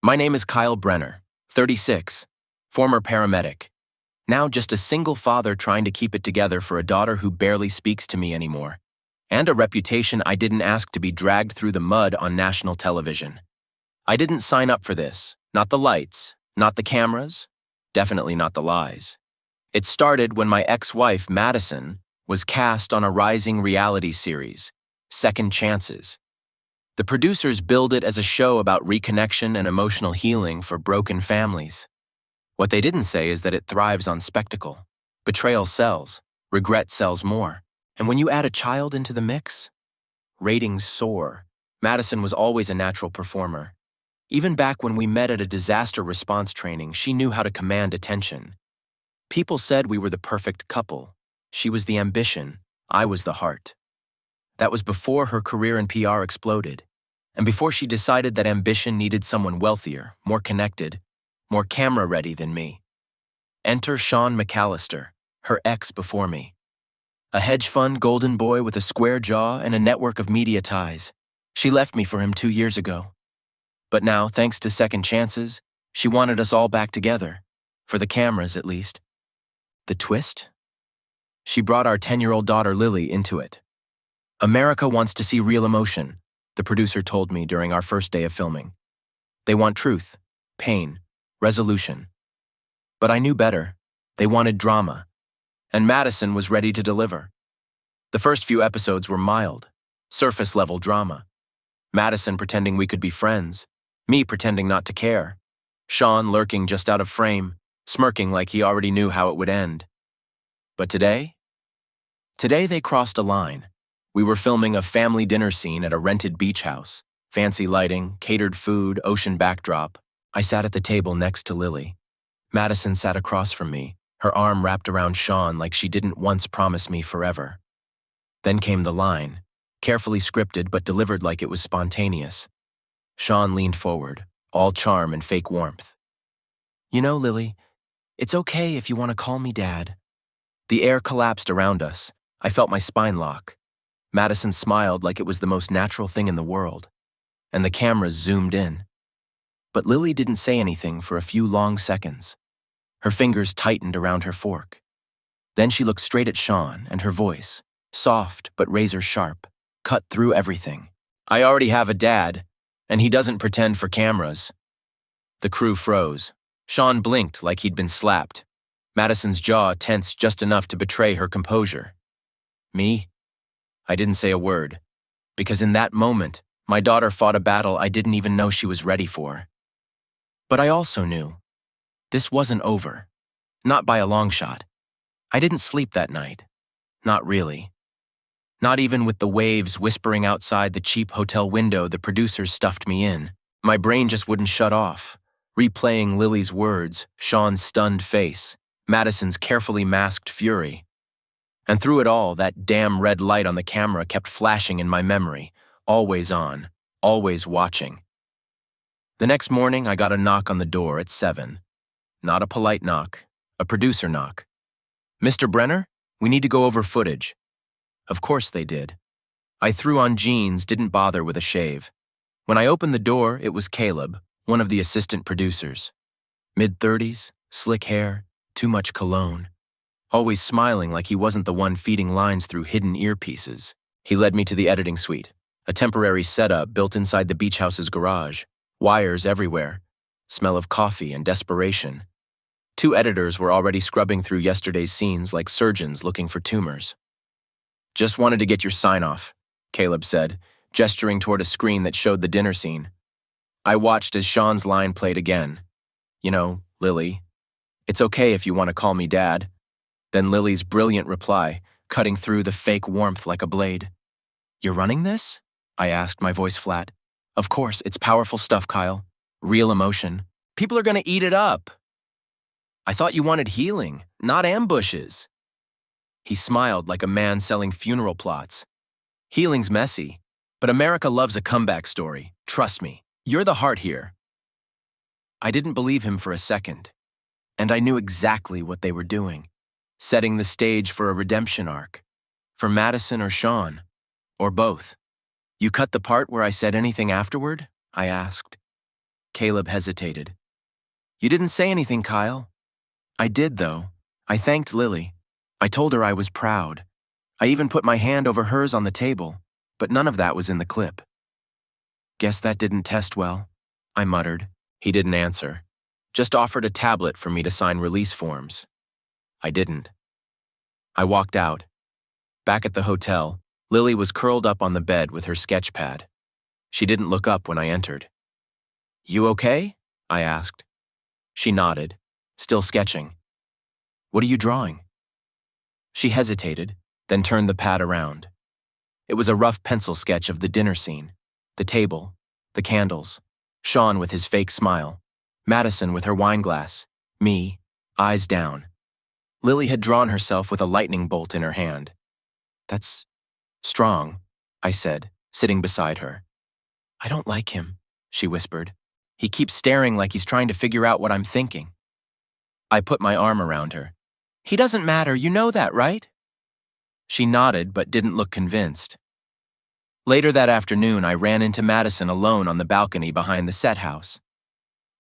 My name is Kyle Brenner, 36, former paramedic. Now just a single father trying to keep it together for a daughter who barely speaks to me anymore. And a reputation I didn't ask to be dragged through the mud on national television. I didn't sign up for this. Not the lights, not the cameras, definitely not the lies. It started when my ex-wife, Madison, was cast on a rising reality series, Second Chances. The producers billed it as a show about reconnection and emotional healing for broken families. What they didn't say is that it thrives on spectacle. Betrayal sells, regret sells more. And when you add a child into the mix, ratings soar. Madison was always a natural performer. Even back when we met at a disaster response training, she knew how to command attention. People said we were the perfect couple. She was the ambition, I was the heart. That was before her career in PR exploded, and before she decided that ambition needed someone wealthier, more connected, more camera-ready than me. Enter Sean McAllister, her ex before me. A hedge fund golden boy with a square jaw and a network of media ties. She left me for him 2 years ago. But now, thanks to Second Chances, she wanted us all back together. For the cameras, at least. The twist? She brought our 10-year-old daughter Lily into it. America wants to see real emotion, the producer told me during our first day of filming. They want truth, pain, resolution. But I knew better. They wanted drama. And Madison was ready to deliver. The first few episodes were mild, surface-level drama. Madison pretending we could be friends, me pretending not to care, Sean lurking just out of frame, smirking like he already knew how it would end. But today? Today they crossed a line. We were filming a family dinner scene at a rented beach house. Fancy lighting, catered food, ocean backdrop. I sat at the table next to Lily. Madison sat across from me, her arm wrapped around Sean like she didn't once promise me forever. Then came the line, carefully scripted but delivered like it was spontaneous. Sean leaned forward, all charm and fake warmth. You know, Lily, it's okay if you want to call me Dad. The air collapsed around us. I felt my spine lock. Madison smiled like it was the most natural thing in the world, and the cameras zoomed in. But Lily didn't say anything for a few long seconds. Her fingers tightened around her fork. Then she looked straight at Sean, and her voice, soft but razor sharp, cut through everything. I already have a dad, and he doesn't pretend for cameras. The crew froze. Sean blinked like he'd been slapped. Madison's jaw tensed just enough to betray her composure. Me? I didn't say a word, because in that moment, my daughter fought a battle I didn't even know she was ready for. But I also knew this wasn't over. Not by a long shot. I didn't sleep that night. Not really. Not even with the waves whispering outside the cheap hotel window the producers stuffed me in. My brain just wouldn't shut off, replaying Lily's words, Sean's stunned face, Madison's carefully masked fury. And through it all, that damn red light on the camera kept flashing in my memory, always on, always watching. The next morning, I got a knock on the door at 7. Not a polite knock, a producer knock. Mr. Brenner, we need to go over footage. Of course they did. I threw on jeans, didn't bother with a shave. When I opened the door, it was Caleb, one of the assistant producers. Mid-30s, slick hair, too much cologne. Always smiling like he wasn't the one feeding lines through hidden earpieces. He led me to the editing suite, a temporary setup built inside the beach house's garage. Wires everywhere, smell of coffee and desperation. 2 editors were already scrubbing through yesterday's scenes like surgeons looking for tumors. Just wanted to get your sign-off, Caleb said, gesturing toward a screen that showed the dinner scene. I watched as Sean's line played again. You know, Lily, it's okay if you want to call me Dad. Then Lily's brilliant reply, cutting through the fake warmth like a blade. You're running this? I asked, my voice flat. Of course, it's powerful stuff, Kyle. Real emotion. People are going to eat it up. I thought you wanted healing, not ambushes. He smiled like a man selling funeral plots. Healing's messy, but America loves a comeback story. Trust me, you're the heart here. I didn't believe him for a second, and I knew exactly what they were doing. Setting the stage for a redemption arc. For Madison or Sean, or both. You cut the part where I said anything afterward? I asked. Caleb hesitated. You didn't say anything, Kyle. I did, though. I thanked Lily. I told her I was proud. I even put my hand over hers on the table, but none of that was in the clip. Guess that didn't test well, I muttered. He didn't answer. Just offered a tablet for me to sign release forms. I didn't. I walked out. Back at the hotel, Lily was curled up on the bed with her sketch pad. She didn't look up when I entered. You okay? I asked. She nodded, still sketching. What are you drawing? She hesitated, then turned the pad around. It was a rough pencil sketch of the dinner scene, the table, the candles, Sean with his fake smile, Madison with her wine glass, me, eyes down. Lily had drawn herself with a lightning bolt in her hand. That's strong, I said, sitting beside her. I don't like him, she whispered. He keeps staring like he's trying to figure out what I'm thinking. I put my arm around her. He doesn't matter, you know that, right? She nodded but didn't look convinced. Later that afternoon, I ran into Madison alone on the balcony behind the set house.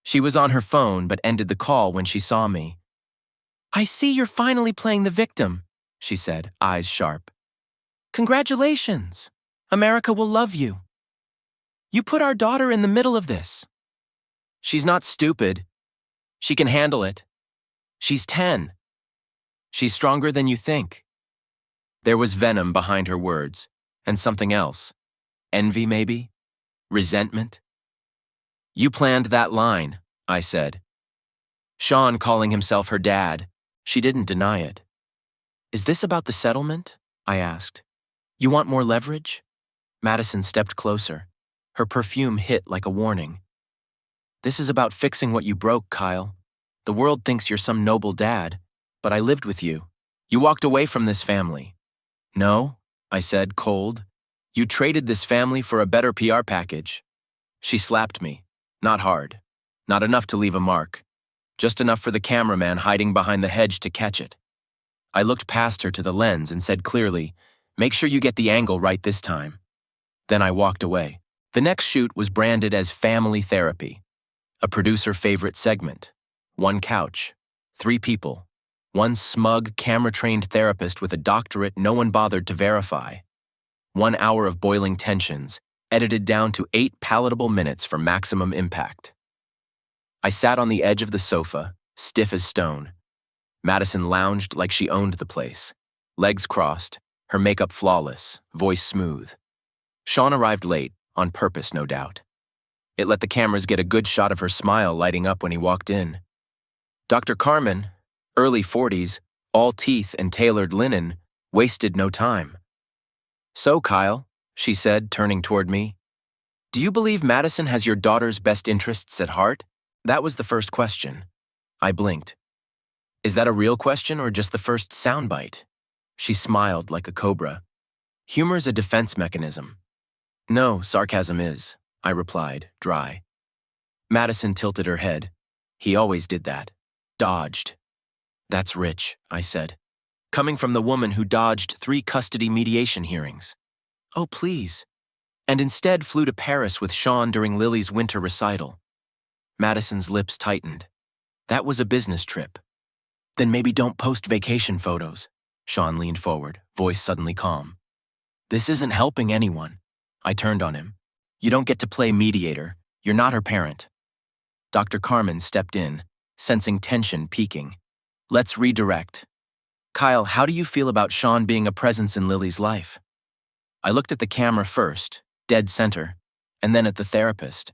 She was on her phone but ended the call when she saw me. I see you're finally playing the victim, she said, eyes sharp. Congratulations! America will love you. You put our daughter in the middle of this. She's not stupid. She can handle it. She's 10. She's stronger than you think. There was venom behind her words, and something else. Envy, maybe? Resentment? You planned that line, I said. Sean calling himself her dad. She didn't deny it. Is this about the settlement? I asked. You want more leverage? Madison stepped closer. Her perfume hit like a warning. This is about fixing what you broke, Kyle. The world thinks you're some noble dad, but I lived with you. You walked away from this family. No, I said, cold. You traded this family for a better PR package. She slapped me. Not hard. Not enough to leave a mark. Just enough for the cameraman hiding behind the hedge to catch it. I looked past her to the lens and said clearly, make sure you get the angle right this time. Then I walked away. The next shoot was branded as Family Therapy. A producer favorite segment. 1 couch. 3 people. 1 smug, camera-trained therapist with a doctorate no one bothered to verify. 1 hour of boiling tensions, edited down to 8 palatable minutes for maximum impact. I sat on the edge of the sofa, stiff as stone. Madison lounged like she owned the place. Legs crossed, her makeup flawless, voice smooth. Sean arrived late, on purpose, no doubt. It let the cameras get a good shot of her smile lighting up when he walked in. Dr. Carmen, early 40s, all teeth and tailored linen, wasted no time. So, Kyle, she said, turning toward me, do you believe Madison has your daughter's best interests at heart? That was the first question. I blinked. Is that a real question or just the first soundbite? She smiled like a cobra. Humor's a defense mechanism. No, sarcasm is, I replied, dry. Madison tilted her head. He always did that. Dodged. That's rich, I said. Coming from the woman who dodged 3 custody mediation hearings. Oh, please. And instead flew to Paris with Sean during Lily's winter recital. Madison's lips tightened. That was a business trip. Then maybe don't post vacation photos. Sean leaned forward, voice suddenly calm. This isn't helping anyone. I turned on him. You don't get to play mediator. You're not her parent. Dr. Carmen stepped in, sensing tension peaking. Let's redirect. Kyle, how do you feel about Sean being a presence in Lily's life? I looked at the camera first, dead center, and then at the therapist.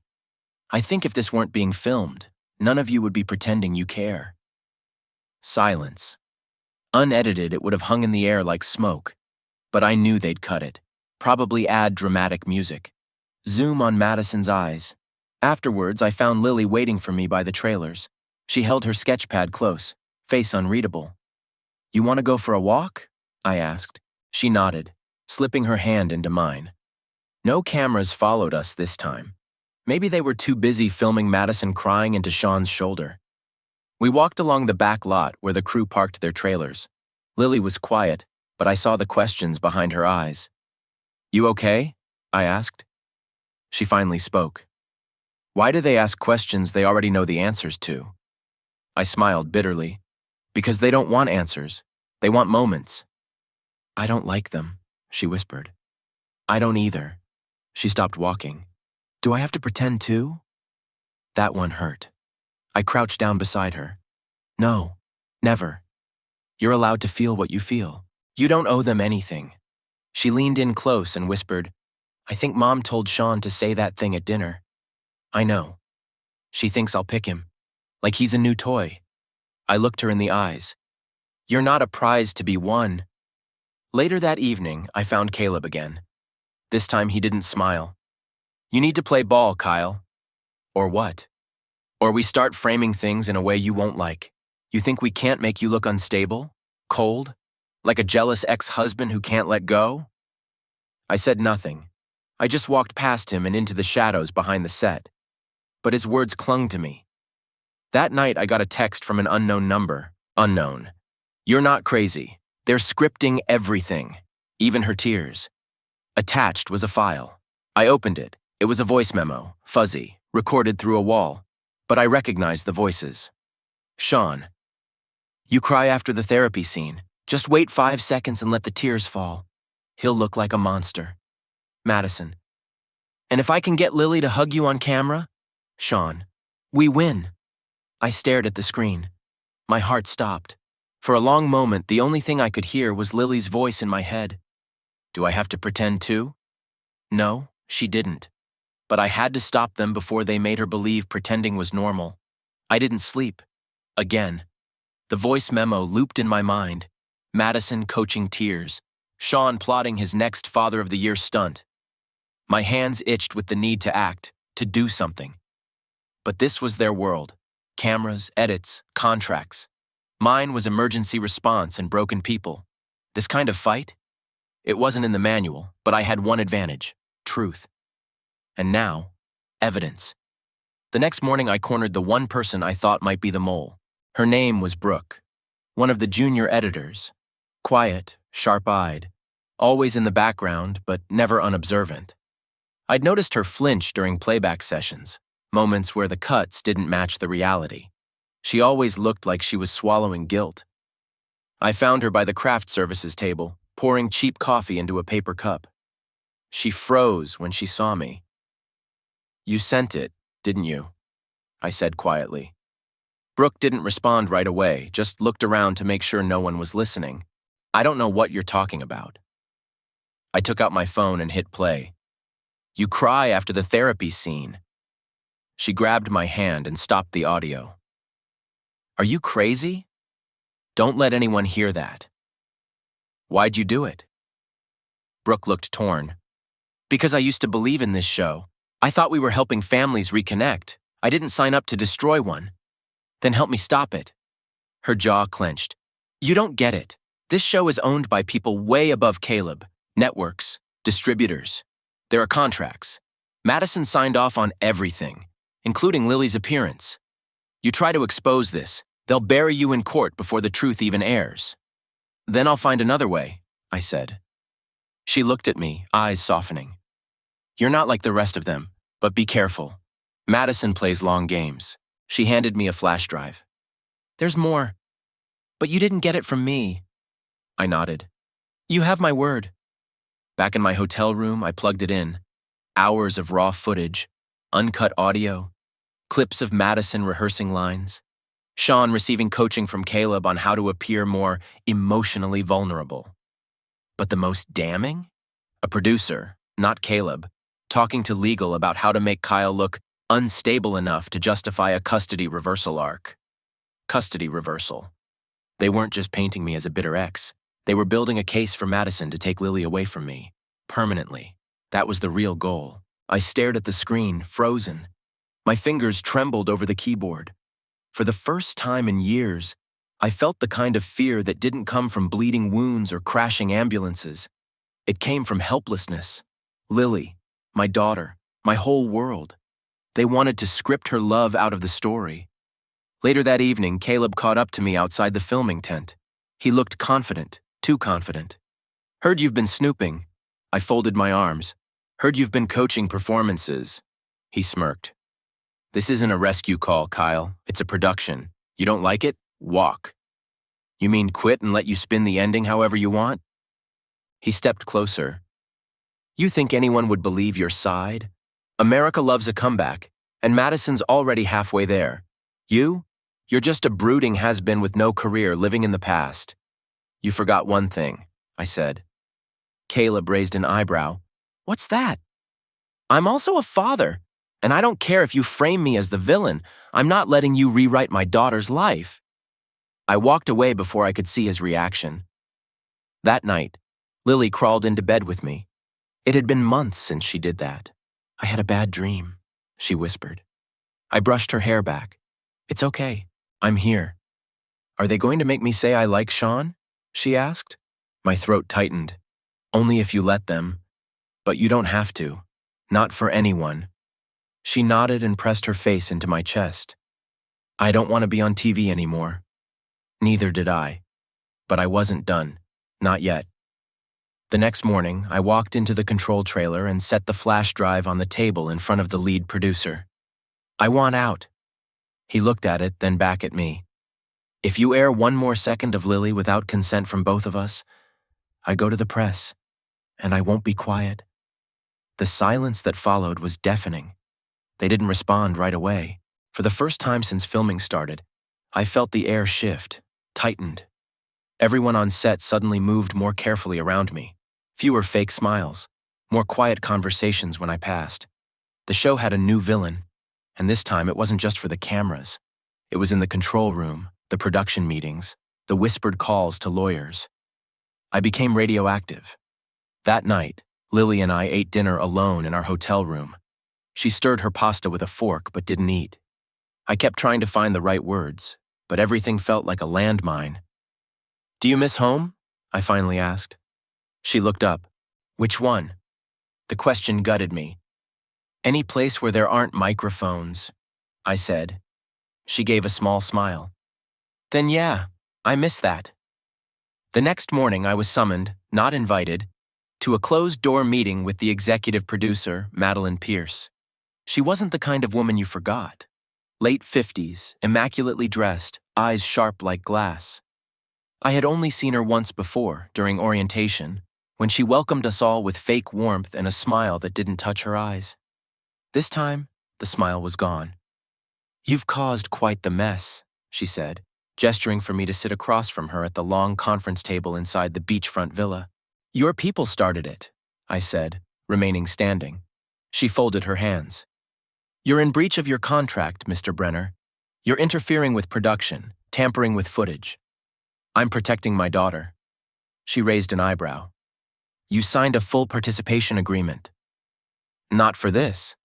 I think if this weren't being filmed, none of you would be pretending you care. Silence. Unedited, it would have hung in the air like smoke. But I knew they'd cut it. Probably add dramatic music. Zoom on Madison's eyes. Afterwards, I found Lily waiting for me by the trailers. She held her sketch pad close, face unreadable. You want to go for a walk? I asked. She nodded, slipping her hand into mine. No cameras followed us this time. Maybe they were too busy filming Madison crying into Sean's shoulder. We walked along the back lot where the crew parked their trailers. Lily was quiet, but I saw the questions behind her eyes. You okay? I asked. She finally spoke. Why do they ask questions they already know the answers to? I smiled bitterly. Because they don't want answers. They want moments. I don't like them, she whispered. I don't either. She stopped walking. Do I have to pretend too? That one hurt. I crouched down beside her. No, never. You're allowed to feel what you feel. You don't owe them anything. She leaned in close and whispered, I think Mom told Sean to say that thing at dinner. I know. She thinks I'll pick him. Like he's a new toy. I looked her in the eyes. You're not a prize to be won. Later that evening, I found Caleb again. This time he didn't smile. You need to play ball, Kyle. Or what? Or we start framing things in a way you won't like. You think we can't make you look unstable? Cold? Like a jealous ex-husband who can't let go? I said nothing. I just walked past him and into the shadows behind the set. But his words clung to me. That night I got a text from an unknown number. Unknown. You're not crazy. They're scripting everything. Even her tears. Attached was a file. I opened it. It was a voice memo, fuzzy, recorded through a wall. But I recognized the voices. Sean. You cry after the therapy scene. Just wait 5 seconds and let the tears fall. He'll look like a monster. Madison. And if I can get Lily to hug you on camera? Sean. We win. I stared at the screen. My heart stopped. For a long moment, the only thing I could hear was Lily's voice in my head. Do I have to pretend too? No, she didn't. But I had to stop them before they made her believe pretending was normal. I didn't sleep. Again. The voice memo looped in my mind. Madison coaching tears. Sean plotting his next Father of the Year stunt. My hands itched with the need to act, to do something. But this was their world. Cameras, edits, contracts. Mine was emergency response and broken people. This kind of fight? It wasn't in the manual, but I had one advantage: truth. And now, evidence. The next morning I cornered the one person I thought might be the mole. Her name was Brooke, one of the junior editors. Quiet, sharp-eyed, always in the background, but never unobservant. I'd noticed her flinch during playback sessions, moments where the cuts didn't match the reality. She always looked like she was swallowing guilt. I found her by the craft services table, pouring cheap coffee into a paper cup. She froze when she saw me. You sent it, didn't you? I said quietly. Brooke didn't respond right away, just looked around to make sure no one was listening. I don't know what you're talking about. I took out my phone and hit play. You cry after the therapy scene. She grabbed my hand and stopped the audio. Are you crazy? Don't let anyone hear that. Why'd you do it? Brooke looked torn. Because I used to believe in this show. I thought we were helping families reconnect. I didn't sign up to destroy one. Then help me stop it. Her jaw clenched. You don't get it. This show is owned by people way above Caleb. Networks, distributors. There are contracts. Madison signed off on everything, including Lily's appearance. You try to expose this, they'll bury you in court before the truth even airs. Then I'll find another way, I said. She looked at me, eyes softening. You're not like the rest of them, but be careful. Madison plays long games. She handed me a flash drive. There's more. But you didn't get it from me. I nodded. You have my word. Back in my hotel room, I plugged it in. Hours of raw footage, uncut audio, clips of Madison rehearsing lines, Sean receiving coaching from Caleb on how to appear more emotionally vulnerable. But the most damning? A producer, not Caleb, talking to legal about how to make Kyle look unstable enough to justify a custody reversal arc. Custody reversal. They weren't just painting me as a bitter ex. They were building a case for Madison to take Lily away from me, permanently. That was the real goal. I stared at the screen, frozen. My fingers trembled over the keyboard. For the first time in years, I felt the kind of fear that didn't come from bleeding wounds or crashing ambulances. It came from helplessness. Lily, my daughter, my whole world. They wanted to script her love out of the story. Later that evening, Caleb caught up to me outside the filming tent. He looked confident, too confident. Heard you've been snooping. I folded my arms. Heard you've been coaching performances. He smirked. This isn't a rescue call, Kyle. It's a production. You don't like it? Walk. You mean quit and let you spin the ending however you want? He stepped closer. You think anyone would believe your side? America loves a comeback, and Madison's already halfway there. You're just a brooding has-been with no career living in the past. You forgot one thing, I said. Caleb raised an eyebrow. What's that? I'm also a father, and I don't care if you frame me as the villain. I'm not letting you rewrite my daughter's life. I walked away before I could see his reaction. That night, Lily crawled into bed with me. It had been months since she did that. I had a bad dream, she whispered. I brushed her hair back. It's okay. I'm here. Are they going to make me say I like Sean? She asked. My throat tightened. Only if you let them. But you don't have to. Not for anyone. She nodded and pressed her face into my chest. I don't want to be on TV anymore. Neither did I. But I wasn't done. Not yet. The next morning, I walked into the control trailer and set the flash drive on the table in front of the lead producer. I want out. He looked at it, then back at me. If you air one more second of Lily without consent from both of us, I go to the press, and I won't be quiet. The silence that followed was deafening. They didn't respond right away. For the first time since filming started, I felt the air shift, tightened. Everyone on set suddenly moved more carefully around me. Fewer fake smiles, more quiet conversations when I passed. The show had a new villain, and this time it wasn't just for the cameras. It was in the control room, the production meetings, the whispered calls to lawyers. I became radioactive. That night, Lily and I ate dinner alone in our hotel room. She stirred her pasta with a fork but didn't eat. I kept trying to find the right words, but everything felt like a landmine. Do you miss home? I finally asked. She looked up. Which one? The question gutted me. Any place where there aren't microphones, I said. She gave a small smile. Then yeah, I miss that. The next morning I was summoned, not invited, to a closed-door meeting with the executive producer, Madeline Pierce. She wasn't the kind of woman you forgot. Late 50s, immaculately dressed, eyes sharp like glass. I had only seen her once before, during orientation, when she welcomed us all with fake warmth and a smile that didn't touch her eyes. This time, the smile was gone. You've caused quite the mess, she said, gesturing for me to sit across from her at the long conference table inside the beachfront villa. Your people started it, I said, remaining standing. She folded her hands. You're in breach of your contract, Mr. Brenner. You're interfering with production, tampering with footage. I'm protecting my daughter. She raised an eyebrow. You signed a full participation agreement. Not for this.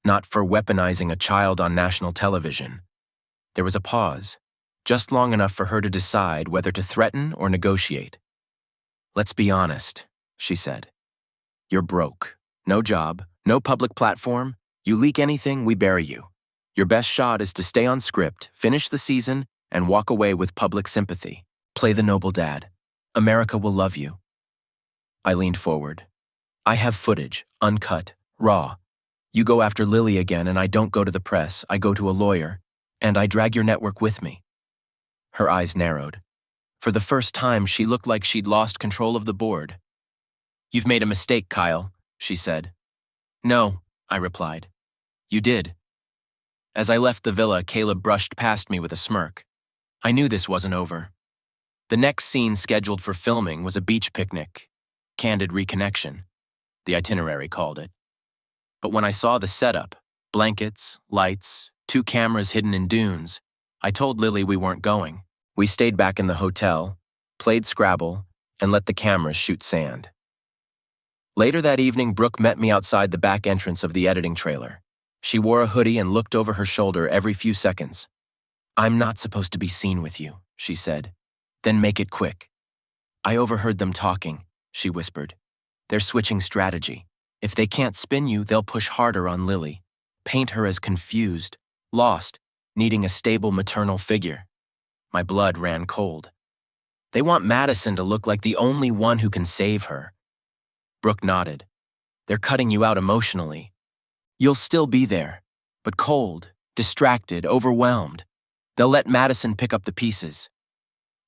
Not for weaponizing a child on national television. There was a pause, just long enough for her to decide whether to threaten or negotiate. Let's be honest, she said. You're broke. No job, no public platform. You leak anything, we bury you. Your best shot is to stay on script, finish the season, and walk away with public sympathy. Play the noble dad. America will love you. I leaned forward. I have footage, uncut, raw. You go after Lily again and I don't go to the press, I go to a lawyer, and I drag your network with me. Her eyes narrowed. For the first time, she looked like she'd lost control of the board. You've made a mistake, Kyle, she said. No, I replied. You did. As I left the villa, Caleb brushed past me with a smirk. I knew this wasn't over. The next scene scheduled for filming was a beach picnic. Candid reconnection, the itinerary called it. But when I saw the setup, blankets, lights, 2 cameras hidden in dunes, I told Lily we weren't going. We stayed back in the hotel, played Scrabble, and let the cameras shoot sand. Later that evening, Brooke met me outside the back entrance of the editing trailer. She wore a hoodie and looked over her shoulder every few seconds. I'm not supposed to be seen with you, she said. Then make it quick. I overheard them talking, she whispered. They're switching strategy. If they can't spin you, they'll push harder on Lily, paint her as confused, lost, needing a stable maternal figure. My blood ran cold. They want Madison to look like the only one who can save her. Brooke nodded. They're cutting you out emotionally. You'll still be there, but cold, Distracted, overwhelmed. They'll let Madison pick up the pieces.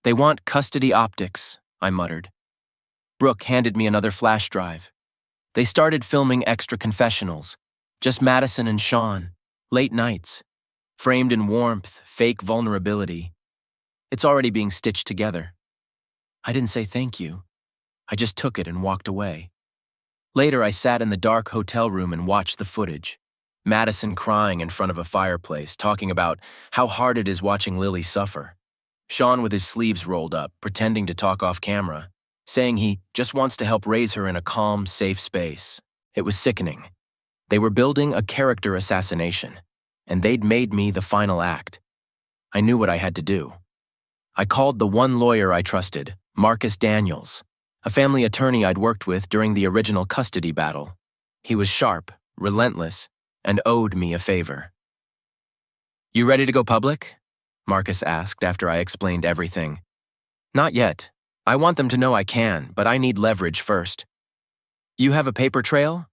They want custody optics, I muttered. Brooke handed me another flash drive. They started filming extra confessionals. Just Madison and Sean. Late nights. Framed in warmth, fake vulnerability. It's already being stitched together. I didn't say thank you. I just took it and walked away. Later, I sat in the dark hotel room and watched the footage. Madison crying in front of a fireplace, talking about how hard it is watching Lily suffer. Sean with his sleeves rolled up, pretending to talk off camera, saying he just wants to help raise her in a calm, safe space. It was sickening. They were building a character assassination, and they'd made me the final act. I knew what I had to do. I called the one lawyer I trusted, Marcus Daniels, a family attorney I'd worked with during the original custody battle. He was sharp, relentless, and owed me a favor. "You ready to go public?" Marcus asked after I explained everything. "Not yet. I want them to know I can, but I need leverage first." "You have a paper trail?"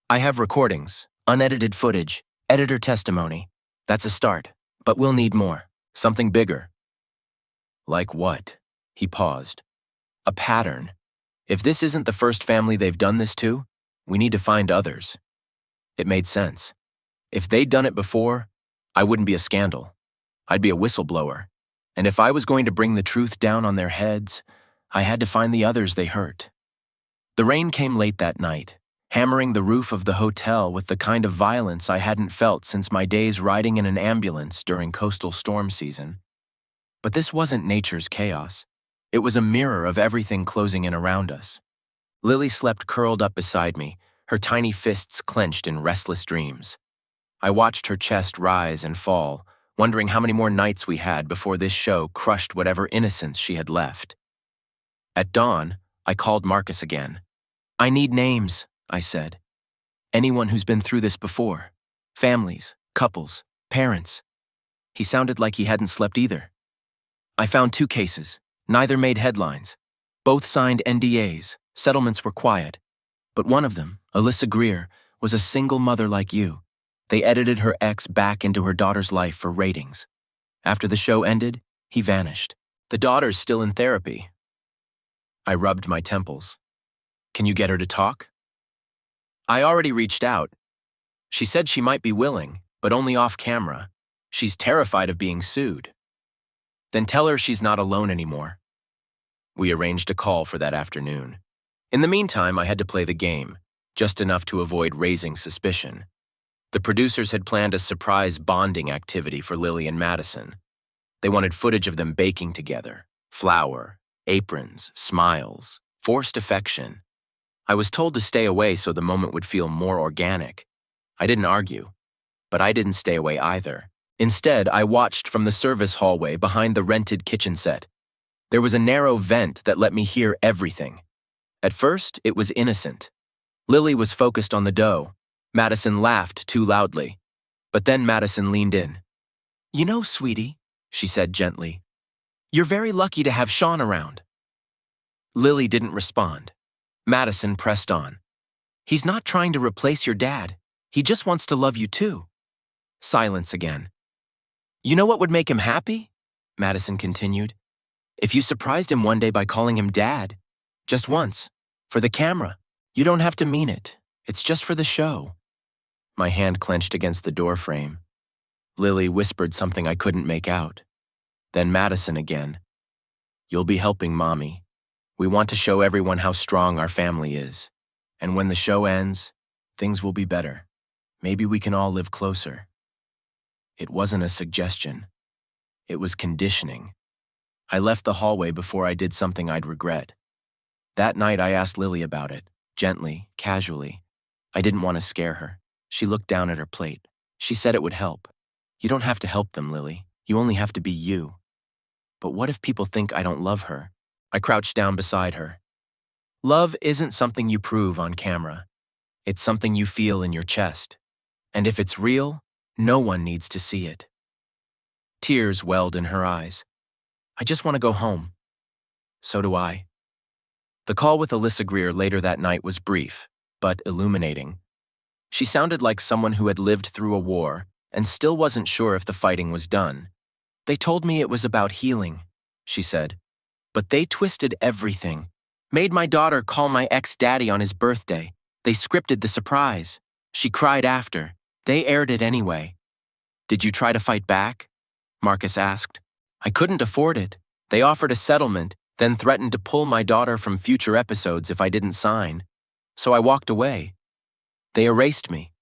"I have recordings, unedited footage, editor testimony. That's a start, but we'll need more. Something bigger." "Like what?" He paused. "A pattern. If this isn't the first family they've done this to, we need to find others." It made sense. If they'd done it before, I wouldn't be a scandal. I'd be a whistleblower. And if I was going to bring the truth down on their heads, I had to find the others they hurt. The rain came late that night, hammering the roof of the hotel with the kind of violence I hadn't felt since my days riding in an ambulance during coastal storm season. But this wasn't nature's chaos. It was a mirror of everything closing in around us. Lily slept curled up beside me, her tiny fists clenched in restless dreams. I watched her chest rise and fall, wondering how many more nights we had before this show crushed whatever innocence she had left. At dawn, I called Marcus again. "I need names," I said. "Anyone who's been through this before. Families, couples, parents." He sounded like he hadn't slept either. "I found 2 cases. Neither made headlines. Both signed NDAs. Settlements were quiet. But one of them, Alyssa Greer, was a single mother like you. They edited her ex back into her daughter's life for ratings. After the show ended, he vanished. The daughter's still in therapy." I rubbed my temples. "Can you get her to talk?" "I already reached out. She said she might be willing, but only off camera. She's terrified of being sued." "Then tell her she's not alone anymore." We arranged a call for that afternoon. In the meantime, I had to play the game, just enough to avoid raising suspicion. The producers had planned a surprise bonding activity for Lily and Madison. They wanted footage of them baking together, flour, aprons, smiles, forced affection. I was told to stay away so the moment would feel more organic. I didn't argue, but I didn't stay away either. Instead, I watched from the service hallway behind the rented kitchen set. There was a narrow vent that let me hear everything. At first, it was innocent. Lily was focused on the dough. Madison laughed too loudly. But then Madison leaned in. "You know, sweetie," she said gently, "you're very lucky to have Sean around." Lily didn't respond. Madison pressed on. "He's not trying to replace your dad. He just wants to love you too." Silence again. "You know what would make him happy?" Madison continued. "If you surprised him one day by calling him Dad. Just once. For the camera. You don't have to mean it. It's just for the show." My hand clenched against the door frame. Lily whispered something I couldn't make out. Then Madison again. "You'll be helping Mommy. We want to show everyone how strong our family is. And when the show ends, things will be better. Maybe we can all live closer." It wasn't a suggestion. It was conditioning. I left the hallway before I did something I'd regret. That night I asked Lily about it, gently, casually. I didn't want to scare her. She looked down at her plate. She said it would help. "You don't have to help them, Lily. You only have to be you." "But what if people think I don't love her?" I crouched down beside her. "Love isn't something you prove on camera. It's something you feel in your chest. And if it's real, no one needs to see it." Tears welled in her eyes. "I just want to go home." "So do I." The call with Alyssa Greer later that night was brief, but illuminating. She sounded like someone who had lived through a war, and still wasn't sure if the fighting was done. They told me it was about healing, she said. But they twisted everything. Made my daughter call my ex-daddy on his birthday. They scripted the surprise. She cried after. They aired it anyway. Did you try to fight back? Marcus asked. I couldn't afford it. They offered a settlement, then threatened to pull my daughter from future episodes if I didn't sign. So I walked away. They erased me.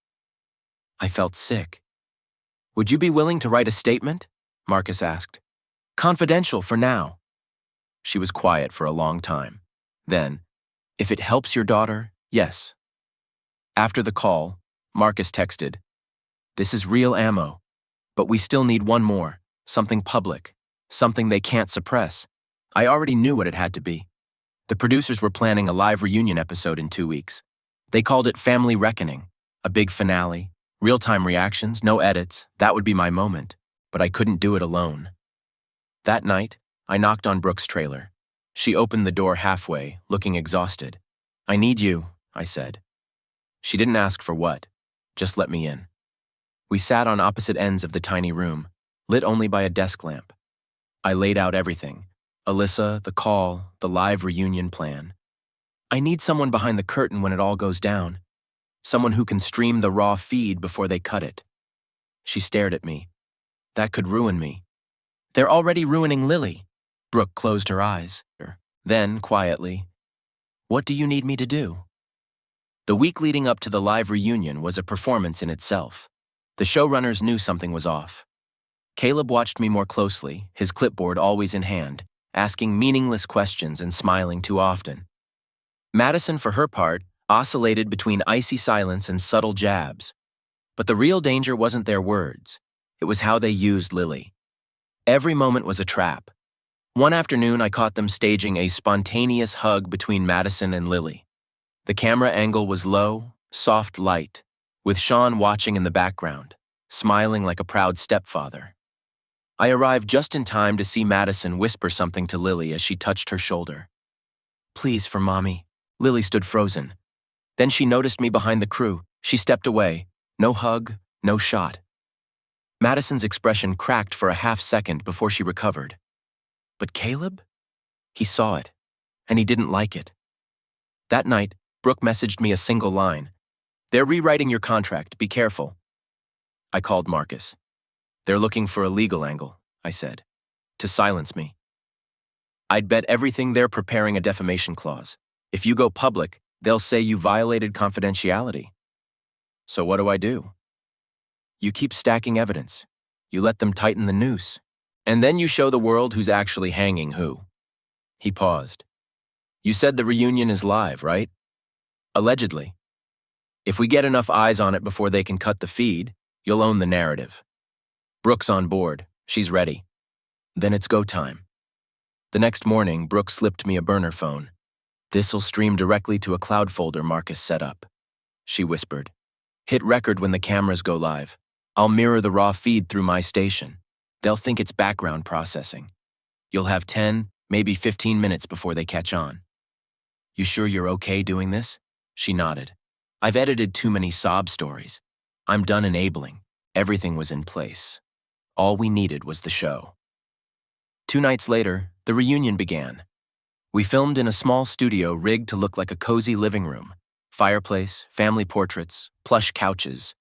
I felt sick. Would you be willing to write a statement? Marcus asked. Confidential for now. She was quiet for a long time. Then, if it helps your daughter, yes. After the call, Marcus texted, This is real ammo, but we still need one more, something public, something they can't suppress. I already knew what it had to be. The producers were planning a live reunion episode in 2 weeks. They called it Family Reckoning, a big finale, real-time reactions, no edits. That would be my moment, but I couldn't do it alone. That night, I knocked on Brooke's trailer. She opened the door halfway, looking exhausted. I need you, I said. She didn't ask for what, just let me in. We sat on opposite ends of the tiny room, lit only by a desk lamp. I laid out everything. Alyssa, the call, the live reunion plan. I need someone behind the curtain when it all goes down. Someone who can stream the raw feed before they cut it. She stared at me. That could ruin me. They're already ruining Lily. Brooke closed her eyes. Then, quietly, What do you need me to do? The week leading up to the live reunion was a performance in itself. The showrunners knew something was off. Caleb watched me more closely, his clipboard always in hand, asking meaningless questions and smiling too often. Madison, for her part, oscillated between icy silence and subtle jabs. But the real danger wasn't their words. It was how they used Lily. Every moment was a trap. One afternoon, I caught them staging a spontaneous hug between Madison and Lily. The camera angle was low, soft light, with Sean watching in the background, smiling like a proud stepfather. I arrived just in time to see Madison whisper something to Lily as she touched her shoulder. Please, for Mommy. Lily stood frozen. Then she noticed me behind the crew. She stepped away. No hug, no shot. Madison's expression cracked for a half-second before she recovered. But Caleb? He saw it, and he didn't like it. That night, Brooke messaged me a single line. They're rewriting your contract, be careful. I called Marcus. They're looking for a legal angle, I said, to silence me. I'd bet everything they're preparing a defamation clause. If you go public, they'll say you violated confidentiality. So what do? You keep stacking evidence. You let them tighten the noose. And then you show the world who's actually hanging who. He paused. You said the reunion is live, right? Allegedly. If we get enough eyes on it before they can cut the feed, you'll own the narrative. Brooke's on board. She's ready. Then it's go time. The next morning, Brooke slipped me a burner phone. This'll stream directly to a cloud folder Marcus set up. She whispered. Hit record when the cameras go live. I'll mirror the raw feed through my station. They'll think it's background processing. You'll have 10, maybe 15 minutes before they catch on. You sure you're okay doing this? She nodded. I've edited too many sob stories. I'm done enabling. Everything was in place. All we needed was the show. 2 nights later, the reunion began. We filmed in a small studio rigged to look like a cozy living room. Fireplace, family portraits, plush couches.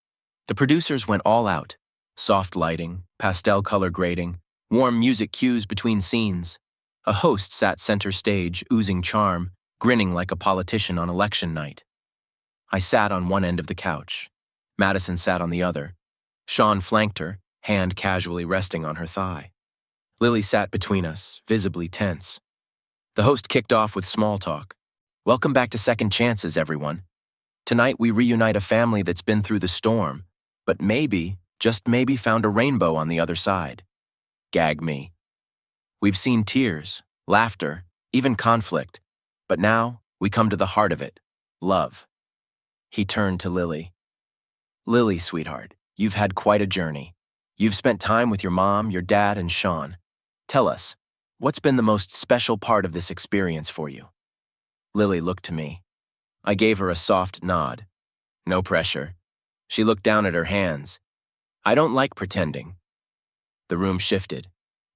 The producers went all out. Soft lighting, pastel color grading, warm music cues between scenes. A host sat center stage, oozing charm, grinning like a politician on election night. I sat on one end of the couch. Madison sat on the other. Sean flanked her, hand casually resting on her thigh. Lily sat between us, visibly tense. The host kicked off with small talk. Welcome back to Second Chances, everyone. Tonight we reunite a family that's been through the storm, but maybe, just maybe, found a rainbow on the other side. Gag me. We've seen tears, laughter, even conflict, but now we come to the heart of it, love. He turned to Lily. Lily, sweetheart, you've had quite a journey. You've spent time with your mom, your dad, and Sean. Tell us, what's been the most special part of this experience for you? Lily looked to me. I gave her a soft nod. No pressure. She looked down at her hands. I don't like pretending. The room shifted.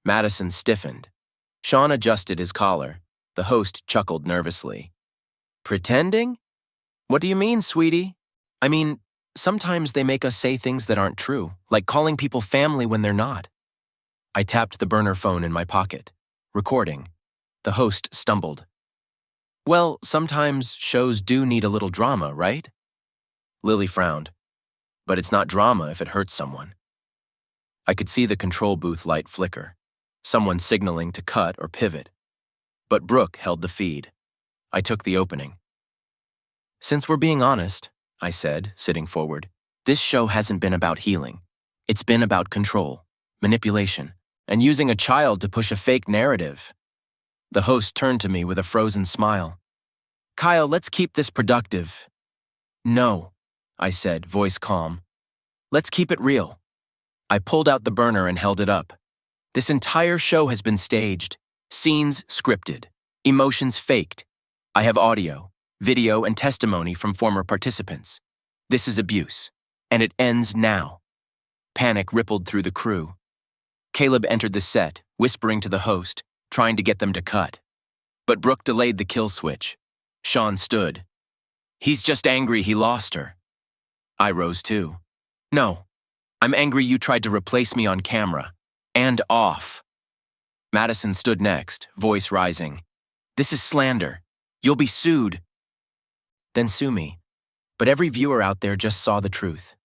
Madison stiffened. Sean adjusted his collar. The host chuckled nervously. Pretending? What do you mean, sweetie? I mean, sometimes they make us say things that aren't true, like calling people family when they're not. I tapped the burner phone in my pocket. Recording. The host stumbled. Well, sometimes shows do need a little drama, right? Lily frowned. But it's not drama if it hurts someone. I could see the control booth light flicker. Someone signaling to cut or pivot. But Brooke held the feed. I took the opening. Since we're being honest, I said, sitting forward, this show hasn't been about healing. It's been about control, manipulation, and using a child to push a fake narrative. The host turned to me with a frozen smile. Kyle, let's keep this productive. No, I said, voice calm. Let's keep it real. I pulled out the burner and held it up. This entire show has been staged, scenes scripted, emotions faked. I have audio, video, and testimony from former participants. This is abuse, and it ends now. Panic rippled through the crew. Caleb entered the set, whispering to the host, trying to get them to cut. But Brooke delayed the kill switch. Sean stood. He's just angry he lost her. I rose too. No, I'm angry you tried to replace me on camera. And off. Madison stood next, voice rising. This is slander. You'll be sued. Then sue me. But every viewer out there just saw the truth.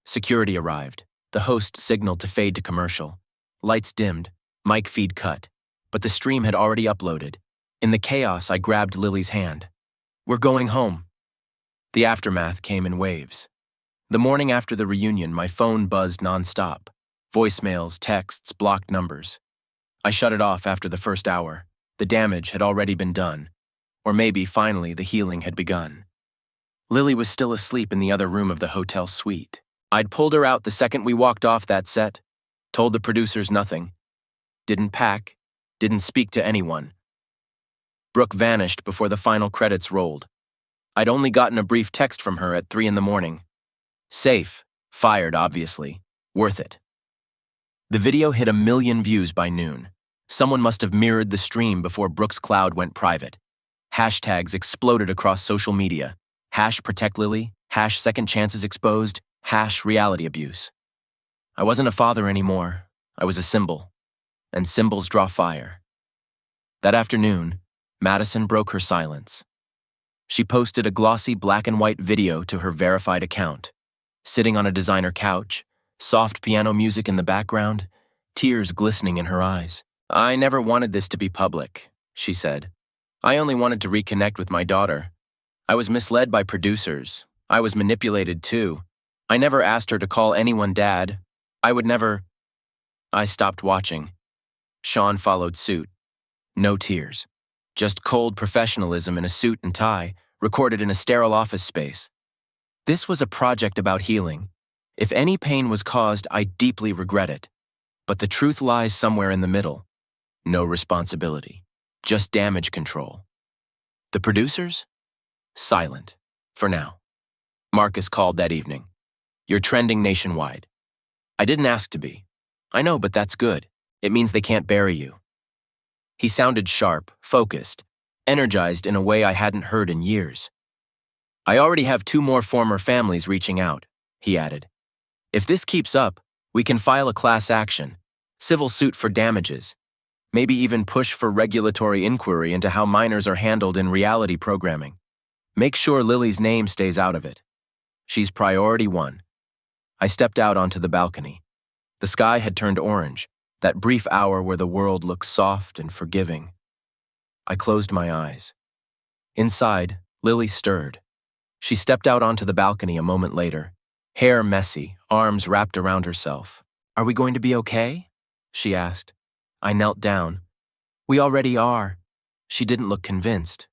Security arrived. The host signaled to fade to commercial. Lights dimmed, mic feed cut. But the stream had already uploaded. In the chaos, I grabbed Lily's hand. We're going home. The aftermath came in waves. The morning after the reunion, my phone buzzed nonstop. Voicemails, texts, blocked numbers. I shut it off after the first hour. The damage had already been done. Or maybe, finally, the healing had begun. Lily was still asleep in the other room of the hotel suite. I'd pulled her out the second we walked off that set. Told the producers nothing. Didn't pack. Didn't speak to anyone. Brooke vanished before the final credits rolled. I'd only gotten a brief text from her at 3 a.m. Safe. Fired, obviously. Worth it. The video hit 1 million views by noon. Someone must have mirrored the stream before Brooke's cloud went private. Hashtags exploded across social media. #ProtectLily, #Second Chances Exposed, #Reality Abuse. I wasn't a father anymore. I was a symbol. And symbols draw fire. That afternoon, Madison broke her silence. She posted a glossy black and white video to her verified account. Sitting on a designer couch, soft piano music in the background, tears glistening in her eyes. I never wanted this to be public, she said. I only wanted to reconnect with my daughter. I was misled by producers. I was manipulated too. I never asked her to call anyone dad. I would never. I stopped watching. Sean followed suit. No tears. Just cold professionalism in a suit and tie, recorded in a sterile office space. This was a project about healing. If any pain was caused, I deeply regret it. But the truth lies somewhere in the middle. No responsibility. Just damage control. The producers? Silent. For now. Marcus called that evening. You're trending nationwide. I didn't ask to be. I know, but that's good. It means they can't bury you. He sounded sharp, focused, energized in a way I hadn't heard in years. I already have 2 more former families reaching out, he added. If this keeps up, we can file a class action, civil suit for damages, maybe even push for regulatory inquiry into how minors are handled in reality programming. Make sure Lily's name stays out of it. She's priority 1. I stepped out onto the balcony. The sky had turned orange, that brief hour where the world looks soft and forgiving. I closed my eyes. Inside, Lily stirred. She stepped out onto the balcony a moment later, hair messy, arms wrapped around herself. Are we going to be okay? She asked. I knelt down. We already are. She didn't look convinced.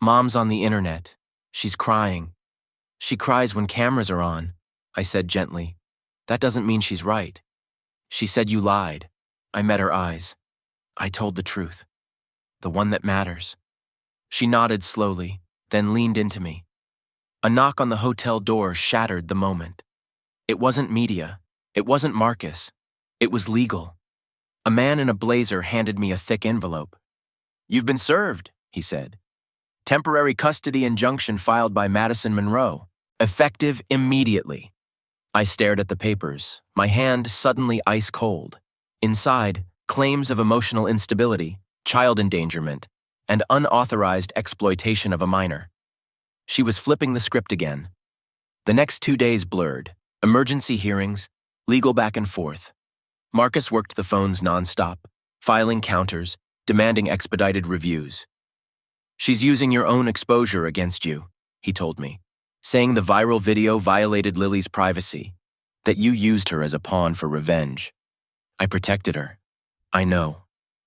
Mom's on the internet. She's crying. She cries when cameras are on, I said gently. That doesn't mean she's right. She said you lied. I met her eyes. I told the truth. The one that matters. She nodded slowly, then leaned into me. A knock on the hotel door shattered the moment. It wasn't media. It wasn't Marcus. It was legal. A man in a blazer handed me a thick envelope. "You've been served," he said. "Temporary custody injunction filed by Madison Monroe. Effective immediately." I stared at the papers, my hand suddenly ice cold. Inside, claims of emotional instability, child endangerment, and unauthorized exploitation of a minor. She was flipping the script again. The next 2 days blurred. Emergency hearings, legal back and forth. Marcus worked the phones nonstop, filing counters, demanding expedited reviews. "She's using your own exposure against you," he told me, saying the viral video violated Lily's privacy, that you used her as a pawn for revenge. I protected her. I know.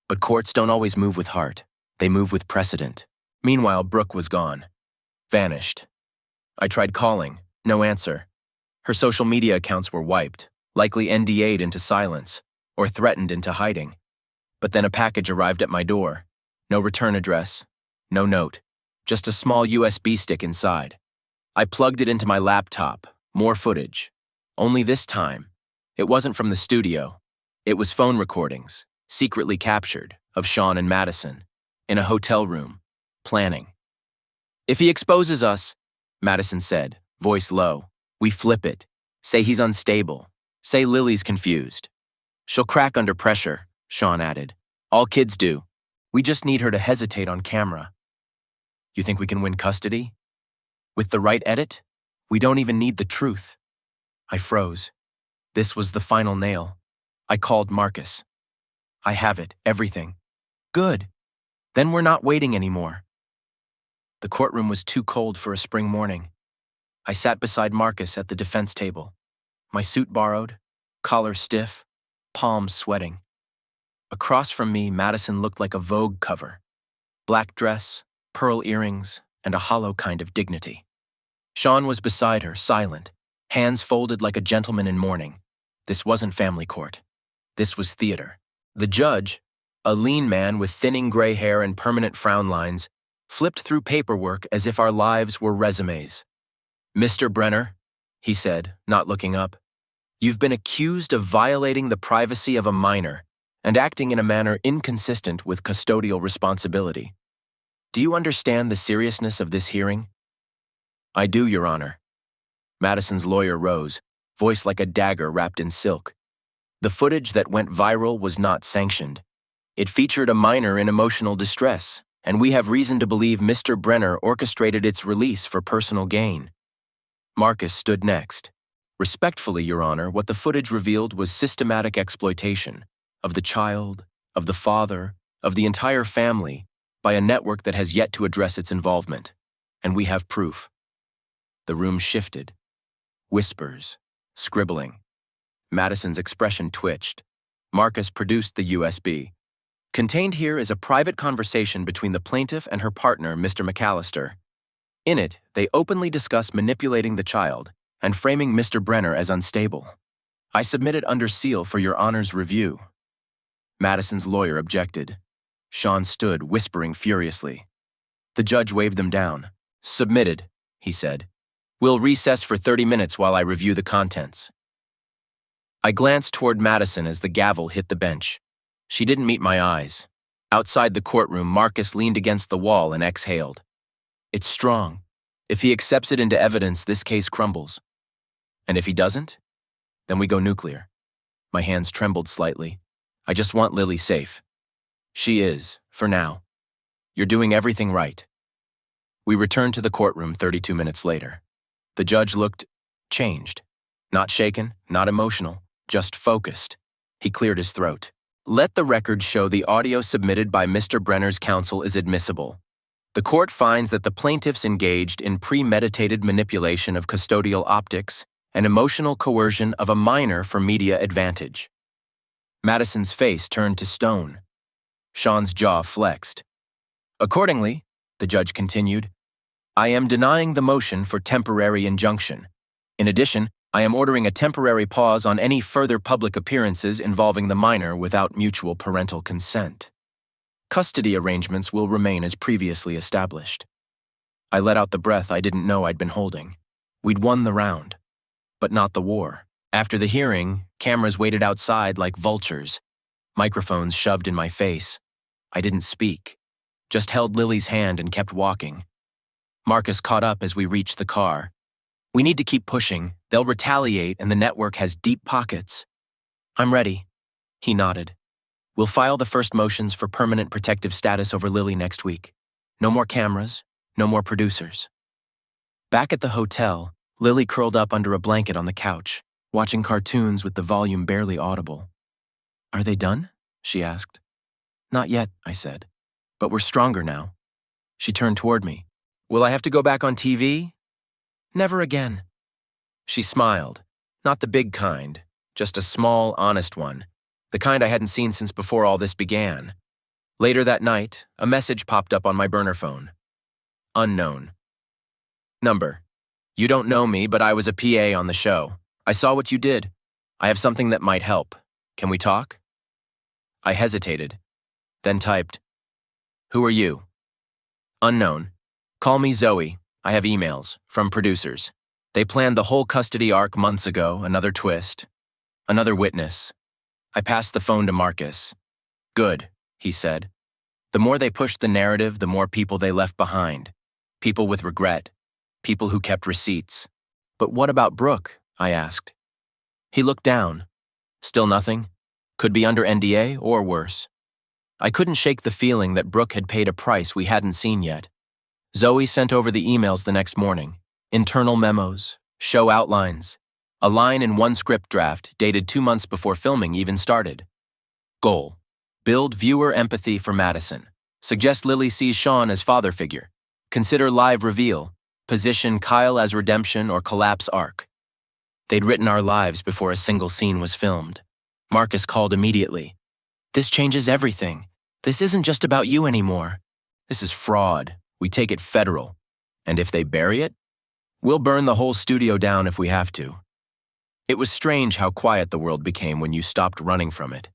But courts don't always move with heart. They move with precedent. Meanwhile, Brooke was gone. Vanished. I tried calling. No answer. Her social media accounts were wiped, likely NDA'd into silence, or threatened into hiding. But then a package arrived at my door. No return address. No note. Just a small USB stick inside. I plugged it into my laptop. More footage. Only this time, it wasn't from the studio. It was phone recordings, secretly captured, of Sean and Madison, in a hotel room, planning. "If he exposes us," Madison said, voice low, "we flip it. Say he's unstable. Say Lily's confused. She'll crack under pressure," Sean added. "All kids do. We just need her to hesitate on camera." "You think we can win custody? With the right edit? We don't even need the truth." I froze. This was the final nail. I called Marcus. "I have it, everything." "Good. Then we're not waiting anymore." The courtroom was too cold for a spring morning. I sat beside Marcus at the defense table, my suit borrowed, collar stiff, palms sweating. Across from me, Madison looked like a Vogue cover. Black dress, pearl earrings, and a hollow kind of dignity. Sean was beside her, silent, hands folded like a gentleman in mourning. This wasn't family court. This was theater. The judge, a lean man with thinning gray hair and permanent frown lines, flipped through paperwork as if our lives were resumes. "Mr. Brenner," he said, not looking up, "you've been accused of violating the privacy of a minor and acting in a manner inconsistent with custodial responsibility. Do you understand the seriousness of this hearing?" "I do, Your Honor." Madison's lawyer rose, voice like a dagger wrapped in silk. The footage that went viral was not sanctioned. It featured a minor in emotional distress, and we have reason to believe Mr. Brenner orchestrated its release for personal gain. Marcus stood next. "Respectfully, Your Honor, what the footage revealed was systematic exploitation of the child, of the father, of the entire family by a network that has yet to address its involvement, and we have proof." The room shifted. Whispers, scribbling. Madison's expression twitched. Marcus produced the USB. "Contained here is a private conversation between the plaintiff and her partner, Mr. McAllister. In it, they openly discuss manipulating the child and framing Mr. Brenner as unstable. I submit it under seal for Your Honor's review." Madison's lawyer objected. Sean stood, whispering furiously. The judge waved them down. "Submitted," he said. "We'll recess for 30 minutes while I review the contents." I glanced toward Madison as the gavel hit the bench. She didn't meet my eyes. Outside the courtroom, Marcus leaned against the wall and exhaled. "It's strong. If he accepts it into evidence, this case crumbles. And if he doesn't, then we go nuclear." My hands trembled slightly. "I just want Lily safe." "She is, for now. You're doing everything right." We returned to the courtroom 32 minutes later. The judge looked changed. Not shaken, not emotional, just focused. He cleared his throat. "Let the record show the audio submitted by Mr. Brenner's counsel is admissible. The court finds that the plaintiffs engaged in premeditated manipulation of custodial optics and emotional coercion of a minor for media advantage." Madison's face turned to stone. Sean's jaw flexed. "Accordingly," the judge continued, "I am denying the motion for temporary injunction. In addition, I am ordering a temporary pause on any further public appearances involving the minor without mutual parental consent. Custody arrangements will remain as previously established." I let out the breath I didn't know I'd been holding. We'd won the round, but not the war. After the hearing Cameras waited outside like vultures, microphones shoved in my face. I didn't speak, just held Lily's hand and kept walking. Marcus caught up as we reached the car. We need to keep pushing. They'll retaliate, and the network has deep pockets. I'm ready. He nodded. We'll file the first motions for permanent protective status over Lily next week. No more cameras, no more producers. Back at the hotel, Lily curled up under a blanket on the couch, watching cartoons with the volume barely audible. Are they done? She asked. Not yet, I said. But we're stronger now. She turned toward me. Will I have to go back on TV? Never again. She smiled. Not the big kind, just a small, honest one. The kind I hadn't seen since before all this began. Later that night, a message popped up on my burner phone. Unknown. Number. You don't know me, but I was a PA on the show. I saw what you did. I have something that might help. Can we talk? I hesitated, then typed. Who are you? Unknown. Call me Zoe. I have emails from producers. They planned the whole custody arc months ago, another twist. Another witness. I passed the phone to Marcus. Good, he said. The more they pushed the narrative, the more people they left behind. People with regret. People who kept receipts. But what about Brooke? I asked. He looked down. Still nothing? Could be under NDA or worse. I couldn't shake the feeling that Brooke had paid a price we hadn't seen yet. Zoe sent over the emails the next morning. Internal memos, show outlines, a line in one script draft dated 2 months before filming even started. Goal: build viewer empathy for Madison. Suggest Lily sees Sean as father figure. Consider live reveal. Position Kyle as redemption or collapse arc. They'd written our lives before a single scene was filmed. Marcus called immediately. This changes everything. This isn't just about you anymore. This is fraud. We take it federal. And if they bury it, we'll burn the whole studio down if we have to. It was strange how quiet the world became when you stopped running from it.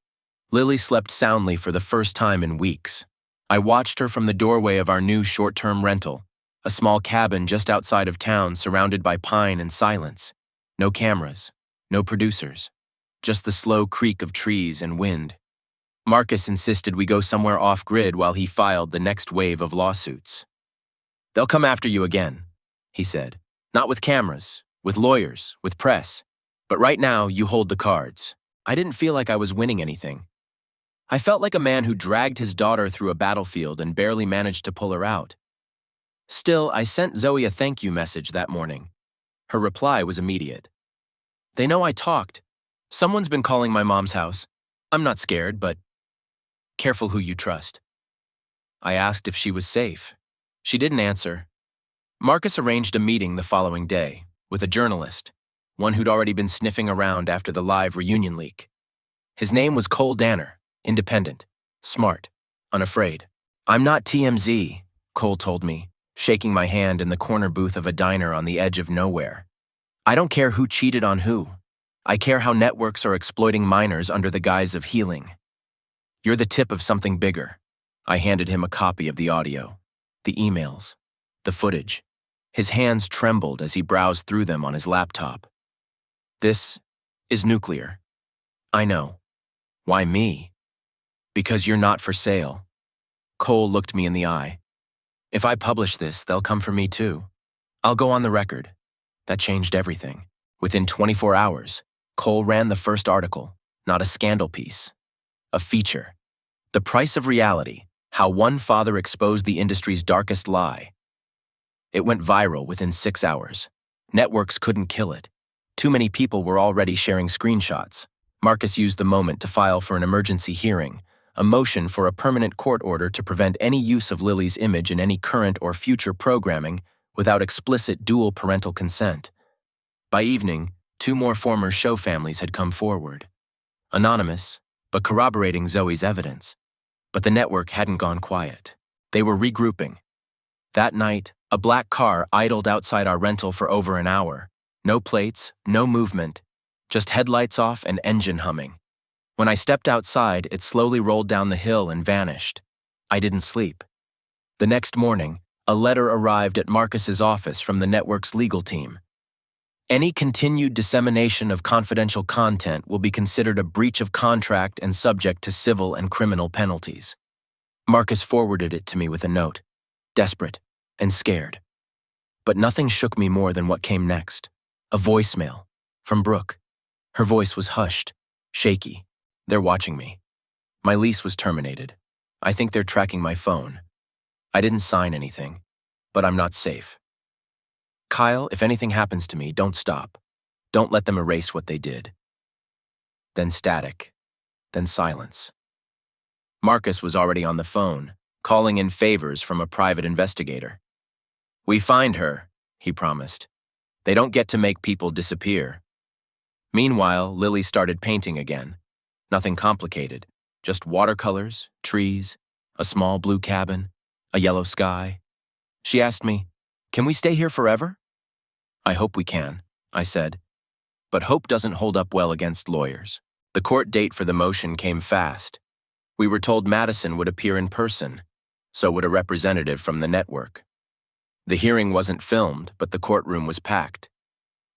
Lily slept soundly for the first time in weeks. I watched her from the doorway of our new short-term rental, a small cabin just outside of town surrounded by pine and silence. No cameras, no producers, just the slow creak of trees and wind. Marcus insisted we go somewhere off-grid while he filed the next wave of lawsuits. They'll come after you again, he said. Not with cameras, with lawyers, with press. But right now, you hold the cards. I didn't feel like I was winning anything. I felt like a man who dragged his daughter through a battlefield and barely managed to pull her out. Still, I sent Zoe a thank you message that morning. Her reply was immediate. They know I talked. Someone's been calling my mom's house. I'm not scared, but careful who you trust. I asked if she was safe. She didn't answer. Marcus arranged a meeting the following day with a journalist, one who'd already been sniffing around after the live reunion leak. His name was Cole Danner, independent, smart, unafraid. I'm not TMZ, Cole told me, shaking my hand in the corner booth of a diner on the edge of nowhere. I don't care who cheated on who. I care how networks are exploiting minors under the guise of healing. You're the tip of something bigger. I handed him a copy of the audio, the emails, the footage. His hands trembled as he browsed through them on his laptop. This is nuclear. I know. Why me? Because you're not for sale. Cole looked me in the eye. If I publish this, they'll come for me too. I'll go on the record. That changed everything. Within 24 hours, Cole ran the first article, not a scandal piece. A feature. The Price of Reality, How One Father Exposed the Industry's Darkest Lie. It went viral within 6 hours. Networks couldn't kill it. Too many people were already sharing screenshots. Marcus used the moment to file for an emergency hearing, a motion for a permanent court order to prevent any use of Lily's image in any current or future programming without explicit dual parental consent. By evening, 2 more former show families had come forward. Anonymous, but corroborating Zoe's evidence. But the network hadn't gone quiet. They were regrouping. That night, a black car idled outside our rental for over an hour. No plates, no movement, just headlights off and engine humming. When I stepped outside, it slowly rolled down the hill and vanished. I didn't sleep. The next morning, a letter arrived at Marcus's office from the network's legal team. Any continued dissemination of confidential content will be considered a breach of contract and subject to civil and criminal penalties. Marcus forwarded it to me with a note, desperate and scared. But nothing shook me more than what came next. A voicemail from Brooke. Her voice was hushed, shaky. They're watching me. My lease was terminated. I think they're tracking my phone. I didn't sign anything, but I'm not safe. Kyle, if anything happens to me, don't stop. Don't let them erase what they did. Then static. Then silence. Marcus was already on the phone, calling in favors from a private investigator. "We find her," he promised. "They don't get to make people disappear." Meanwhile, Lily started painting again. Nothing complicated, just watercolors, trees, a small blue cabin, a yellow sky. She asked me, "Can we stay here forever?" "I hope we can," I said. But hope doesn't hold up well against lawyers. The court date for the motion came fast. We were told Madison would appear in person, so would a representative from the network. The hearing wasn't filmed, but the courtroom was packed.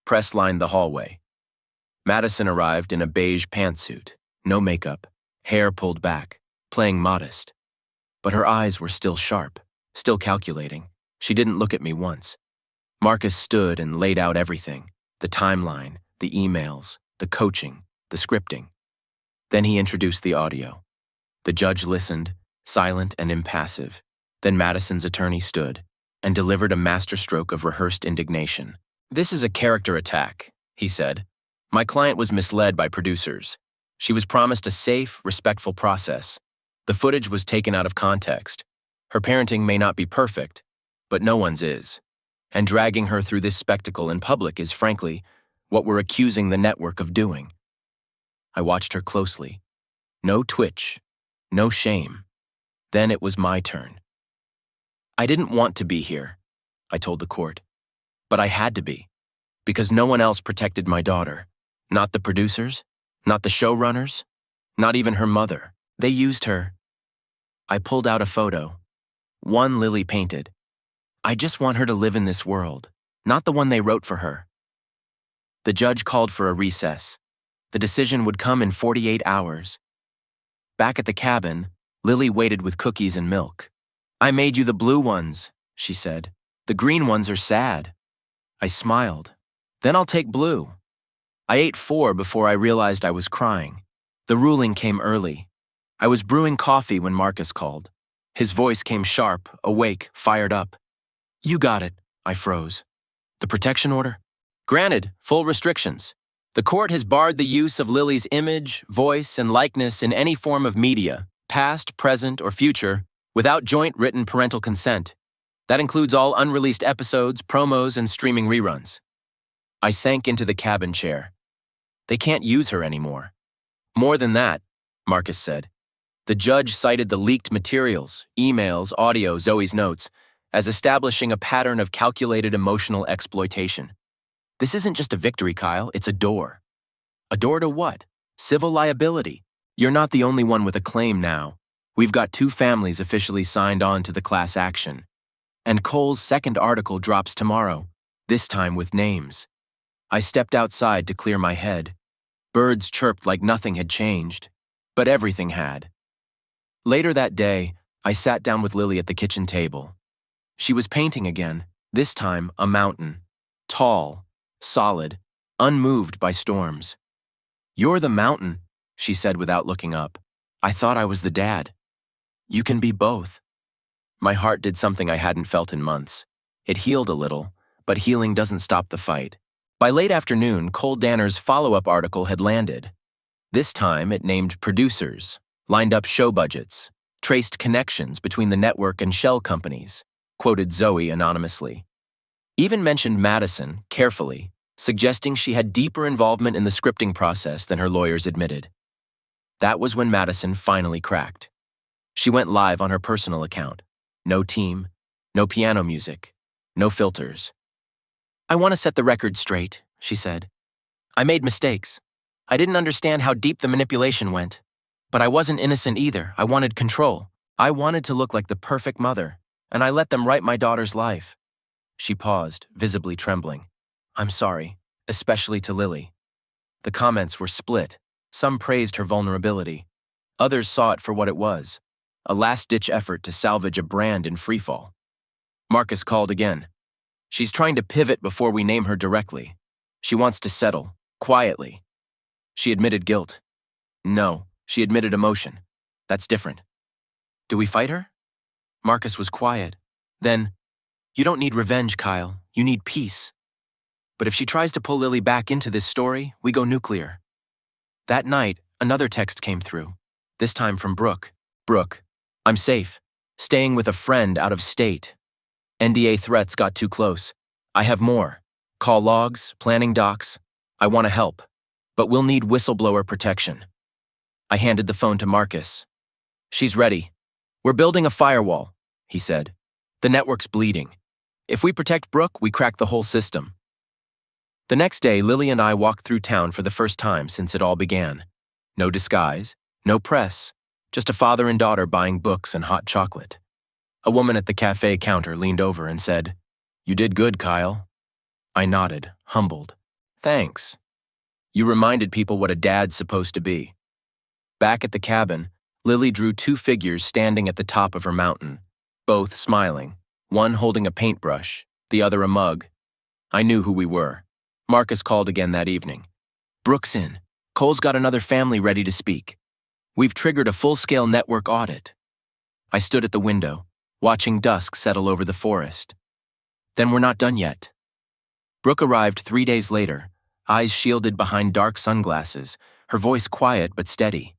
Press lined the hallway. Madison arrived in a beige pantsuit, no makeup, hair pulled back, playing modest. But her eyes were still sharp, still calculating. She didn't look at me once. Marcus stood and laid out everything, the timeline, the emails, the coaching, the scripting. Then he introduced the audio. The judge listened, silent and impassive. Then Madison's attorney stood and delivered a masterstroke of rehearsed indignation. "This is a character attack," he said. "My client was misled by producers. She was promised a safe, respectful process. The footage was taken out of context. Her parenting may not be perfect, but no one's is. And dragging her through this spectacle in public is, frankly, what we're accusing the network of doing." I watched her closely. No twitch, no shame. Then it was my turn. "I didn't want to be here," I told the court. "But I had to be, because no one else protected my daughter. Not the producers, not the showrunners, not even her mother. They used her." I pulled out a photo, one Lily painted. "I just want her to live in this world, not the one they wrote for her." The judge called for a recess. The decision would come in 48 hours. Back at the cabin, Lily waited with cookies and milk. "I made you the blue ones," she said. "The green ones are sad." I smiled. "Then I'll take blue." I ate 4 before I realized I was crying. The ruling came early. I was brewing coffee when Marcus called. His voice came sharp, awake, fired up. "You got it," I froze. "The protection order?" "Granted, full restrictions. The court has barred the use of Lily's image, voice, and likeness in any form of media, past, present, or future, without joint written parental consent. That includes all unreleased episodes, promos, and streaming reruns." I sank into the cabin chair. "They can't use her anymore." "More than that," Marcus said. "The judge cited the leaked materials, emails, audio, Zoe's notes, as establishing a pattern of calculated emotional exploitation. This isn't just a victory, Kyle, it's a door." "A door to what?" "Civil liability. You're not the only one with a claim now. We've got 2 families officially signed on to the class action. And Cole's second article drops tomorrow, this time with names." I stepped outside to clear my head. Birds chirped like nothing had changed, but everything had. Later that day, I sat down with Lily at the kitchen table. She was painting again, this time a mountain. Tall, solid, unmoved by storms. "You're the mountain," she said without looking up. "I thought I was the dad." "You can be both." My heart did something I hadn't felt in months. It healed a little, but healing doesn't stop the fight. By late afternoon, Cole Danner's follow-up article had landed. This time, it named producers, lined up show budgets, traced connections between the network and shell companies, quoted Zoe anonymously. Even mentioned Madison, carefully, suggesting she had deeper involvement in the scripting process than her lawyers admitted. That was when Madison finally cracked. She went live on her personal account. No team, no piano music, no filters. "I want to set the record straight," she said. "I made mistakes. I didn't understand how deep the manipulation went. But I wasn't innocent either. I wanted control. I wanted to look like the perfect mother, and I let them write my daughter's life." She paused, visibly trembling. "I'm sorry. especially to Lily. The comments were split. Some praised her vulnerability. Others saw it for what it was, a last-ditch effort to salvage a brand in freefall. Marcus called again. She's trying to pivot before we name her directly. She wants to settle, quietly. She admitted guilt. No, she admitted emotion. That's different. Do we fight her? Marcus was quiet. Then, you don't need revenge, Kyle. You need peace. But if she tries to pull Lily back into this story, we go nuclear. That night, another text came through, this time from Brooke. Brooke, I'm safe, staying with a friend out of state. NDA threats got too close. I have more. Call logs, planning docs. I want to help, but we'll need whistleblower protection. I handed the phone to Marcus. She's ready. We're building a firewall, he said. The network's bleeding. If we protect Brooke, we crack the whole system. The next day, Lily and I walked through town for the first time since it all began. No disguise, no press, just a father and daughter buying books and hot chocolate. A woman at the cafe counter leaned over and said, "You did good, Kyle." I nodded, humbled. Thanks. You reminded people what a dad's supposed to be. Back at the cabin, Lily drew two figures standing at the top of her mountain, both smiling, one holding a paintbrush, the other a mug. I knew who we were. Marcus called again that evening. Brooke's in. Cole's got another family ready to speak. We've triggered a full-scale network audit. I stood at the window, watching dusk settle over the forest. Then we're not done yet. Brooke arrived 3 days later, eyes shielded behind dark sunglasses, her voice quiet but steady.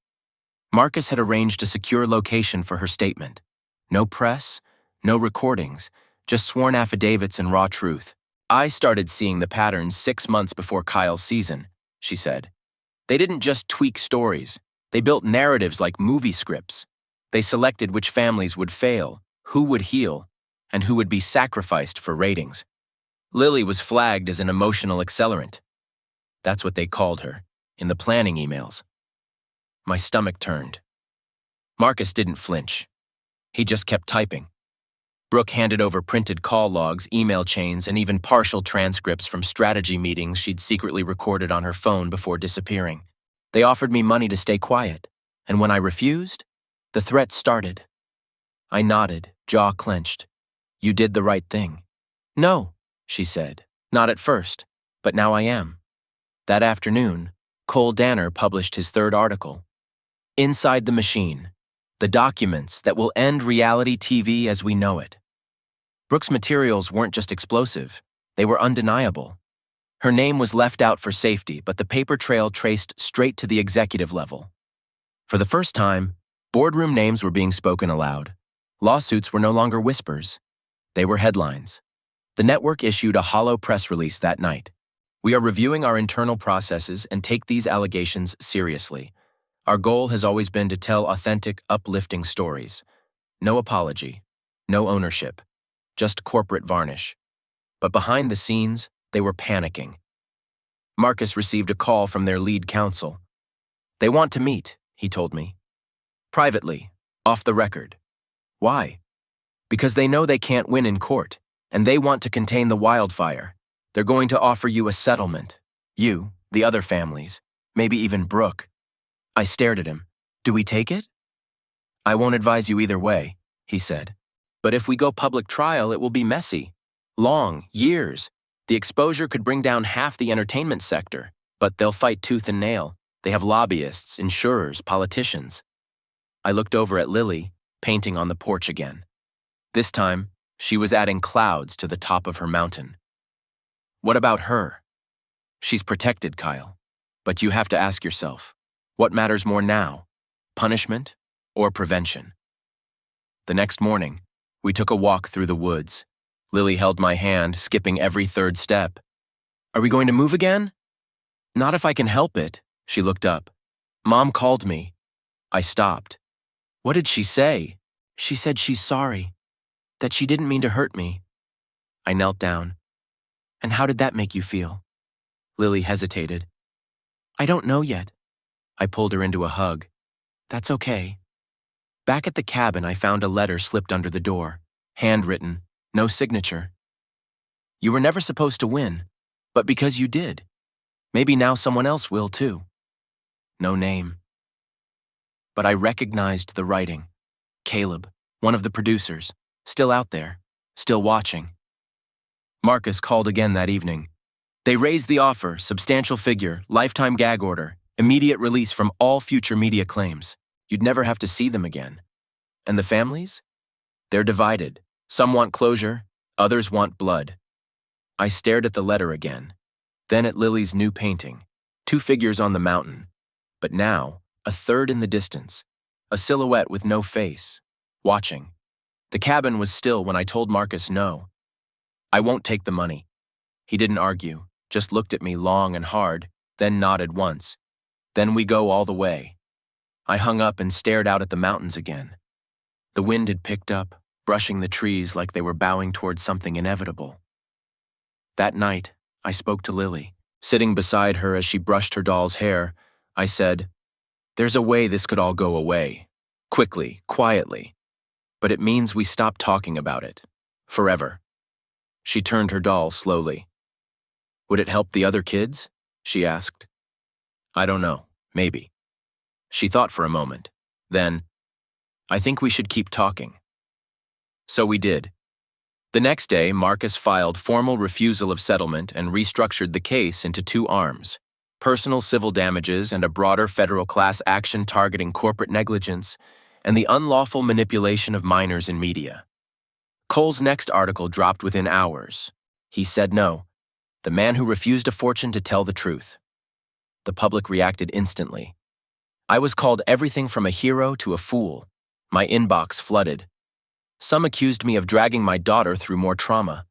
Marcus had arranged a secure location for her statement. No press, no recordings, just sworn affidavits and raw truth. I started seeing the patterns 6 months before Kyle's season, she said. They didn't just tweak stories. They built narratives like movie scripts. They selected which families would fail, who would heal, and who would be sacrificed for ratings. Lily was flagged as an emotional accelerant. That's what they called her, in the planning emails. My stomach turned. Marcus didn't flinch. He just kept typing. Brooke handed over printed call logs, email chains, and even partial transcripts from strategy meetings she'd secretly recorded on her phone before disappearing. They offered me money to stay quiet, and when I refused, the threat started. I nodded, jaw clenched. You did the right thing. No, she said. Not at first, but now I am. That afternoon, Cole Danner published his third article. Inside the Machine, the documents that will end reality TV as we know it. Brooke's materials weren't just explosive, they were undeniable. Her name was left out for safety, but the paper trail traced straight to the executive level. For the first time, boardroom names were being spoken aloud. Lawsuits were no longer whispers. They were headlines. The network issued a hollow press release that night. We are reviewing our internal processes and take these allegations seriously. Our goal has always been to tell authentic, uplifting stories. No apology, no ownership, just corporate varnish. But behind the scenes, they were panicking. Marcus received a call from their lead counsel. They want to meet, he told me. Privately, off the record. Why? Because they know they can't win in court, and they want to contain the wildfire. They're going to offer you a settlement. You, the other families, maybe even Brooke. I stared at him. Do we take it? I won't advise you either way, he said. But if we go public trial, it will be messy. Long, years. The exposure could bring down half the entertainment sector, but they'll fight tooth and nail. They have lobbyists, insurers, politicians. I looked over at Lily, painting on the porch again. This time, she was adding clouds to the top of her mountain. What about her? She's protected, Kyle. But you have to ask yourself, what matters more now, punishment or prevention? The next morning, we took a walk through the woods. Lily held my hand, skipping every third step. Are we going to move again? Not if I can help it, she looked up. Mom called me. I stopped. What did she say? She said she's sorry, that she didn't mean to hurt me. I knelt down. And how did that make you feel? Lily hesitated. I don't know yet. I pulled her into a hug. That's okay. Back at the cabin, I found a letter slipped under the door, handwritten, no signature. You were never supposed to win, but because you did, Maybe now someone else will too. No name. But I recognized the writing. Caleb, one of the producers, still out there, still watching. Marcus called again that evening. They raised the offer, substantial figure, lifetime gag order, immediate release from all future media claims. You'd never have to see them again. And the families? They're divided. Some want closure, others want blood. I stared at the letter again, then at Lily's new painting. 2 figures on the mountain, but now, a third in the distance. A silhouette with no face, watching. The cabin was still when I told Marcus no. I won't take the money. He didn't argue, just looked at me long and hard, then nodded once. Then we go all the way. I hung up and stared out at the mountains again. The wind had picked up, brushing the trees like they were bowing towards something inevitable. That night, I spoke to Lily. Sitting beside her as she brushed her doll's hair, I said, "There's a way this could all go away. Quickly, quietly. But it means we stop talking about it. Forever." She turned her doll slowly. "Would it help the other kids?" she asked. "I don't know. Maybe." She thought for a moment. Then, "I think we should keep talking." So we did. The next day, Marcus filed formal refusal of settlement and restructured the case into 2 arms: personal civil damages and a broader federal class action targeting corporate negligence, and the unlawful manipulation of minors in media. Cole's next article dropped within hours. He said no. The man who refused a fortune to tell the truth. The public reacted instantly. I was called everything from a hero to a fool. My inbox flooded. Some accused me of dragging my daughter through more trauma.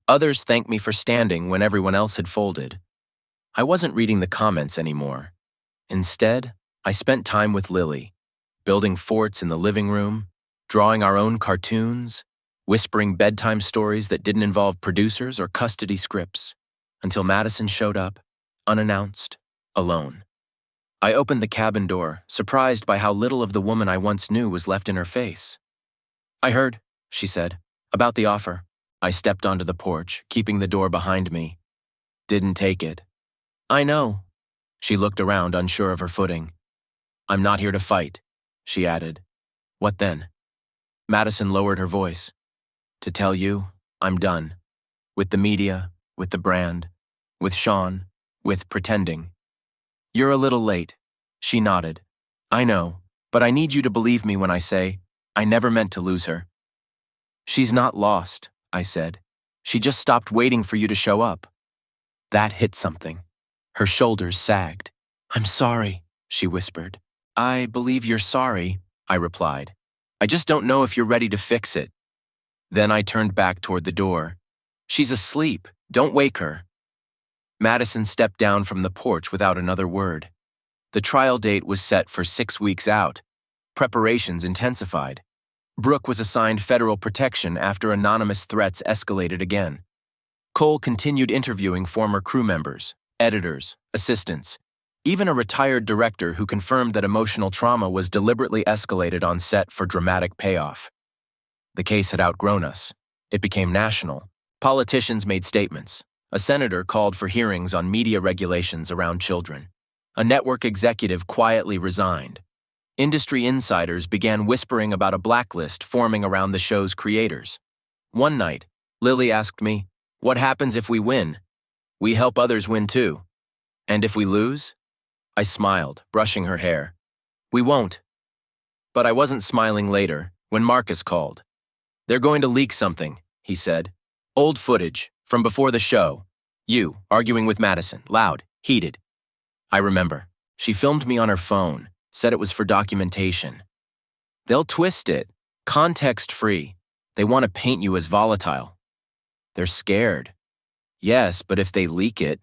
Others thanked me for standing when everyone else had folded. I wasn't reading the comments anymore. Instead, I spent time with Lily, building forts in the living room, drawing our own cartoons, whispering bedtime stories that didn't involve producers or custody scripts, until Madison showed up, unannounced, alone. I opened the cabin door, surprised by how little of the woman I once knew was left in her face. "I heard," she said, "about the offer." I stepped onto the porch, keeping the door behind me. "Didn't take it." "I know." She looked around, unsure of her footing. "I'm not here to fight," she added. "What then?" Madison lowered her voice. "To tell you, I'm done. With the media, with the brand, with Sean, with pretending." "You're a little late." She nodded. "I know, but I need you to believe me when I say, I never meant to lose her." "She's not lost," I said. "She just stopped waiting for you to show up." That hit something. Her shoulders sagged. "I'm sorry," she whispered. "I believe you're sorry," I replied. "I just don't know if you're ready to fix it." Then I turned back toward the door. "She's asleep. Don't wake her." Madison stepped down from the porch without another word. The trial date was set for 6 weeks out. Preparations intensified. Brooke was assigned federal protection after anonymous threats escalated again. Cole continued interviewing former crew members, editors, assistants, even a retired director who confirmed that emotional trauma was deliberately escalated on set for dramatic payoff. The case had outgrown us. It became national. Politicians made statements. A senator called for hearings on media regulations around children. A network executive quietly resigned. Industry insiders began whispering about a blacklist forming around the show's creators. One night, Lily asked me, "What happens if we win?" "We help others win too." "And if we lose?" I smiled, brushing her hair. "We won't." But I wasn't smiling later, when Marcus called. "They're going to leak something," he said. "Old footage, from before the show. You, arguing with Madison, loud, heated." I remember. She filmed me on her phone, said it was for documentation. "They'll twist it, context-free. They want to paint you as volatile." "They're scared." "Yes, but if they leak it,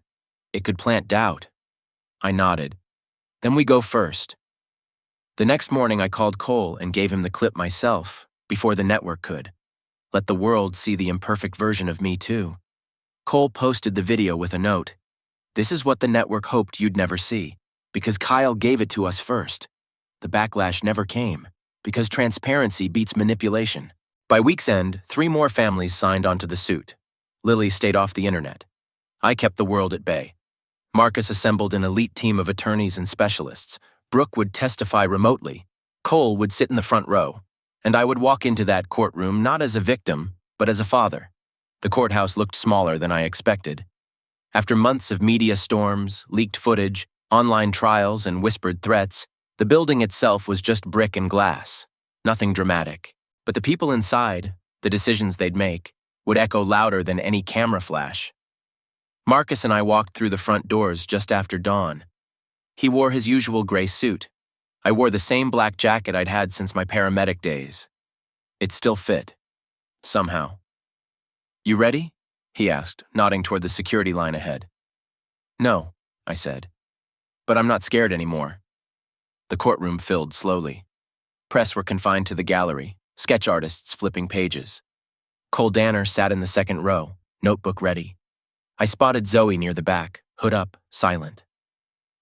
it could plant doubt." I nodded. "Then we go first." The next morning I called Cole and gave him the clip myself, before the network could. Let the world see the imperfect version of me too. Cole posted the video with a note. "This is what the network hoped you'd never see, because Kyle gave it to us first. The backlash never came, because transparency beats manipulation." By week's end, 3 more families signed onto the suit. Lily stayed off the internet. I kept the world at bay. Marcus assembled an elite team of attorneys and specialists. Brooke would testify remotely. Cole would sit in the front row. And I would walk into that courtroom not as a victim, but as a father. The courthouse looked smaller than I expected. After months of media storms, leaked footage, online trials, and whispered threats, the building itself was just brick and glass. Nothing dramatic. But the people inside, the decisions they'd make, would echo louder than any camera flash. Marcus and I walked through the front doors just after dawn. He wore his usual gray suit. I wore the same black jacket I'd had since my paramedic days. It still fit. Somehow. "You ready?" he asked, nodding toward the security line ahead. "No," I said. "But I'm not scared anymore." The courtroom filled slowly. Press were confined to the gallery, sketch artists flipping pages. Cole Danner sat in the second row, notebook ready. I spotted Zoe near the back, hood up, silent.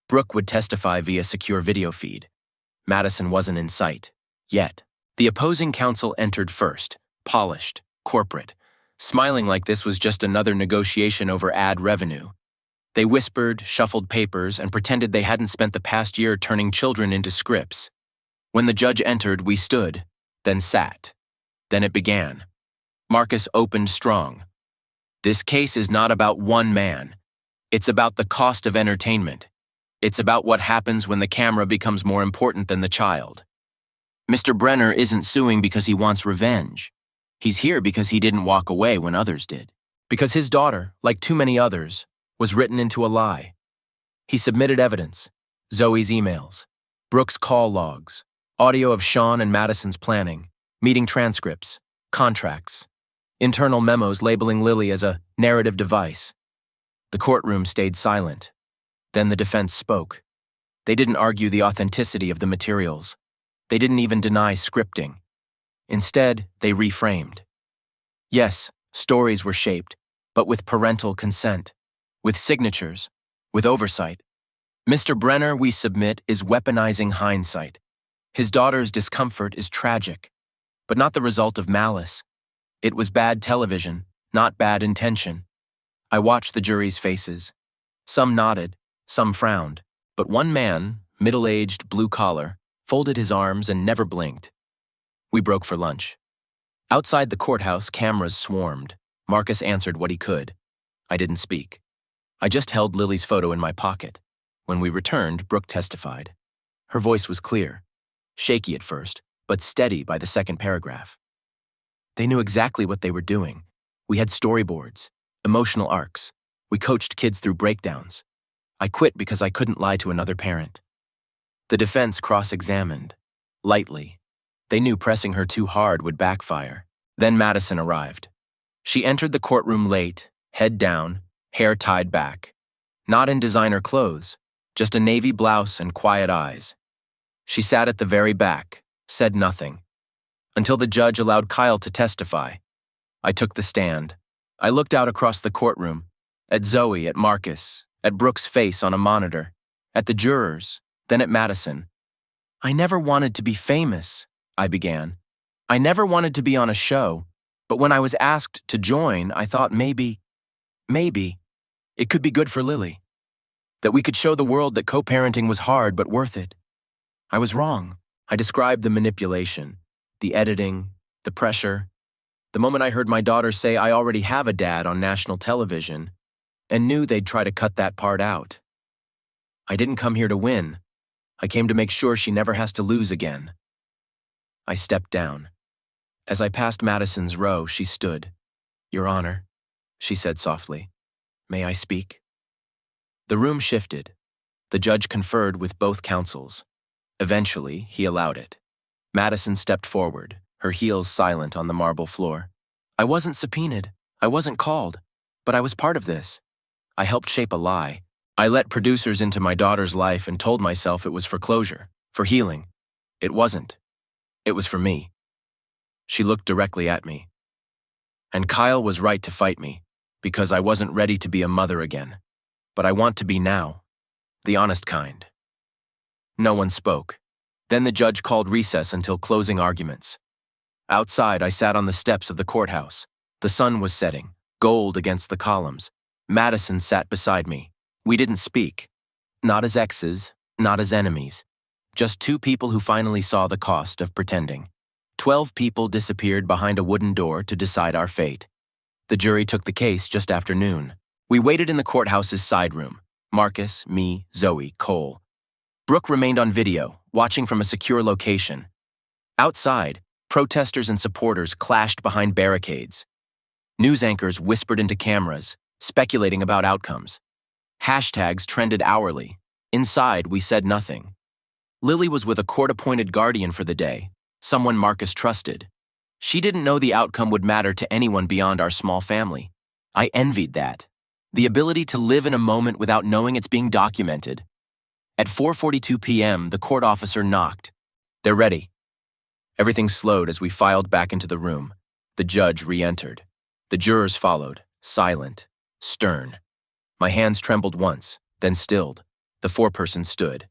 Brooke would testify via secure video feed. Madison wasn't in sight, yet. The opposing counsel entered first, polished, corporate, smiling like this was just another negotiation over ad revenue. They whispered, shuffled papers, and pretended they hadn't spent the past year turning children into scripts. When the judge entered, we stood, then sat. Then it began. Marcus opened strong. "This case is not about one man. It's about the cost of entertainment. It's about what happens when the camera becomes more important than the child. Mr. Brenner isn't suing because he wants revenge. He's here because he didn't walk away when others did. Because his daughter, like too many others, was written into a lie. He submitted evidence, Zoe's emails, Brooke's call logs, audio of Sean and Madison's planning, meeting transcripts, contracts, internal memos labeling Lily as a narrative device. The courtroom stayed silent. Then the defense spoke. They didn't argue the authenticity of the materials. They didn't even deny scripting. Instead, they reframed. Yes, stories were shaped, but with parental consent, with signatures, with oversight. Mr. Brenner, we submit, is weaponizing hindsight. His daughter's discomfort is tragic, but not the result of malice. It was bad television, not bad intention. I watched the jury's faces. Some nodded, some frowned, but one man, middle-aged, blue-collar, folded his arms and never blinked. We broke for lunch. Outside the courthouse, cameras swarmed. Marcus answered what he could. I didn't speak. I just held Lily's photo in my pocket. When we returned, Brooke testified. Her voice was clear, shaky at first, but steady by the second paragraph. They knew exactly what they were doing. We had storyboards, emotional arcs. We coached kids through breakdowns. I quit because I couldn't lie to another parent. The defense cross-examined, lightly. They knew pressing her too hard would backfire. Then Madison arrived. She entered the courtroom late, head down, hair tied back. Not in designer clothes, just a navy blouse and quiet eyes. She sat at the very back, said nothing. Until the judge allowed Kyle to testify. I took the stand. I looked out across the courtroom, at Zoe, at Marcus, at Brooke's face on a monitor, at the jurors, then at Madison. "I never wanted to be famous," I began. "I never wanted to be on a show, but when I was asked to join, I thought maybe, it could be good for Lily. That we could show the world that co-parenting was hard but worth it. I was wrong." I described the manipulation, the editing, the pressure. The moment I heard my daughter say I already have a dad on national television, and knew they'd try to cut that part out. I didn't come here to win. I came to make sure she never has to lose again. I stepped down. As I passed Madison's row, she stood. "Your Honor," she said softly. "May I speak?" The room shifted. The judge conferred with both counsels. Eventually, he allowed it. Madison stepped forward, her heels silent on the marble floor. "I wasn't subpoenaed. I wasn't called. But I was part of this. I helped shape a lie. I let producers into my daughter's life and told myself it was for closure, for healing. It wasn't. It was for me." She looked directly at me. "And Kyle was right to fight me, because I wasn't ready to be a mother again. But I want to be now. The honest kind." No one spoke. Then the judge called recess until closing arguments. Outside, I sat on the steps of the courthouse. The sun was setting, gold against the columns. Madison sat beside me, We didn't speak. Not as exes, not as enemies. Just two people who finally saw the cost of pretending. 12 people disappeared behind a wooden door to decide our fate. The jury took the case just after noon. We waited in the courthouse's side room. Marcus, me, Zoe, Cole. Brooke remained on video, watching from a secure location. Outside, protesters and supporters clashed behind barricades. News anchors whispered into cameras, speculating about outcomes. Hashtags trended hourly. Inside, we said nothing. Lily was with a court-appointed guardian for the day, someone Marcus trusted. She didn't know the outcome would matter to anyone beyond our small family. I envied that. The ability to live in a moment without knowing it's being documented. At 4:42 p.m., the court officer knocked. "They're ready." Everything slowed as we filed back into the room. The judge re-entered. The jurors followed, silent, stern. My hands trembled once, then stilled. The foreperson stood.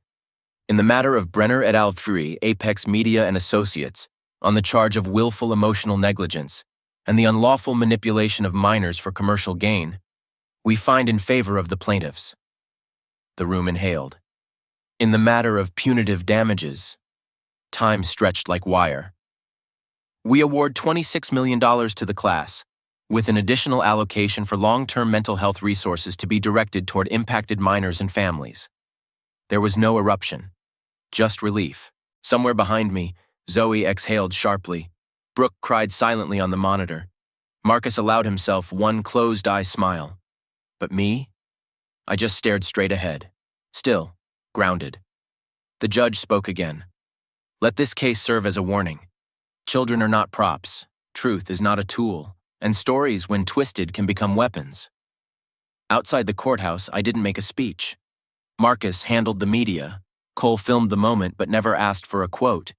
In the matter of Brenner et al. 3, Apex Media and Associates, on the charge of willful emotional negligence and the unlawful manipulation of minors for commercial gain, we find in favor of the plaintiffs. The room inhaled. In the matter of punitive damages, time stretched like wire. We award $26 million to the class, with an additional allocation for long-term mental health resources to be directed toward impacted minors and families. There was no eruption, just relief. Somewhere behind me, Zoe exhaled sharply. Brooke cried silently on the monitor. Marcus allowed himself one closed-eye smile. But me? I just stared straight ahead, still, grounded. The judge spoke again. "Let this case serve as a warning. Children are not props. Truth is not a tool. And stories, when twisted, can become weapons." Outside the courthouse, I didn't make a speech. Marcus handled the media. Cole filmed the moment but never asked for a quote.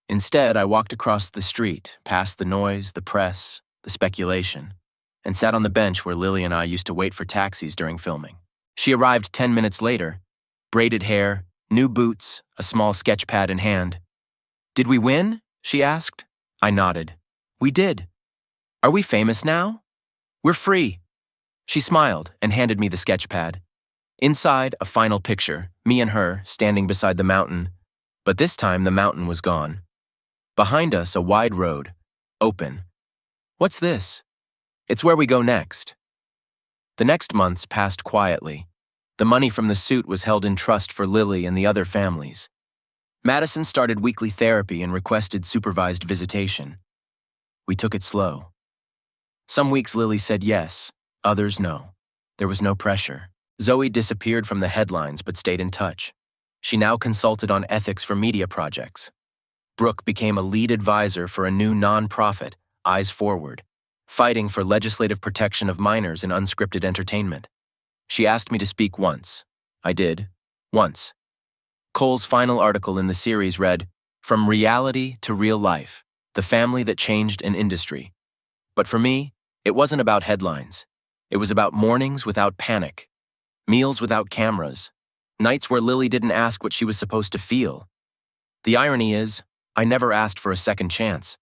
Instead, I walked across the street, past the noise, the press, the speculation, and sat on the bench where Lily and I used to wait for taxis during filming. She arrived 10 minutes later, braided hair, new boots, a small sketch pad in hand. "Did we win?" she asked. I nodded. "We did. Are we famous now? We're free." She smiled and handed me the sketch pad. Inside, a final picture, me and her, standing beside the mountain. But this time, the mountain was gone. Behind us, a wide road, open. "What's this?" "It's where we go next." The next months passed quietly. The money from the suit was held in trust for Lily and the other families. Madison started weekly therapy and requested supervised visitation. We took it slow. Some weeks Lily said yes, others no. There was no pressure. Zoe disappeared from the headlines but stayed in touch. She now consulted on ethics for media projects. Brooke became a lead advisor for a new non-profit, Eyes Forward, fighting for legislative protection of minors in unscripted entertainment. She asked me to speak once. I did, once. Cole's final article in the series read, "From reality to real life, the family that changed an industry." But for me, it wasn't about headlines. It was about mornings without panic, meals without cameras, nights where Lily didn't ask what she was supposed to feel. The irony is, I never asked for a second chance.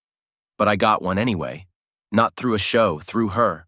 But I got one anyway. Not through a show, through her.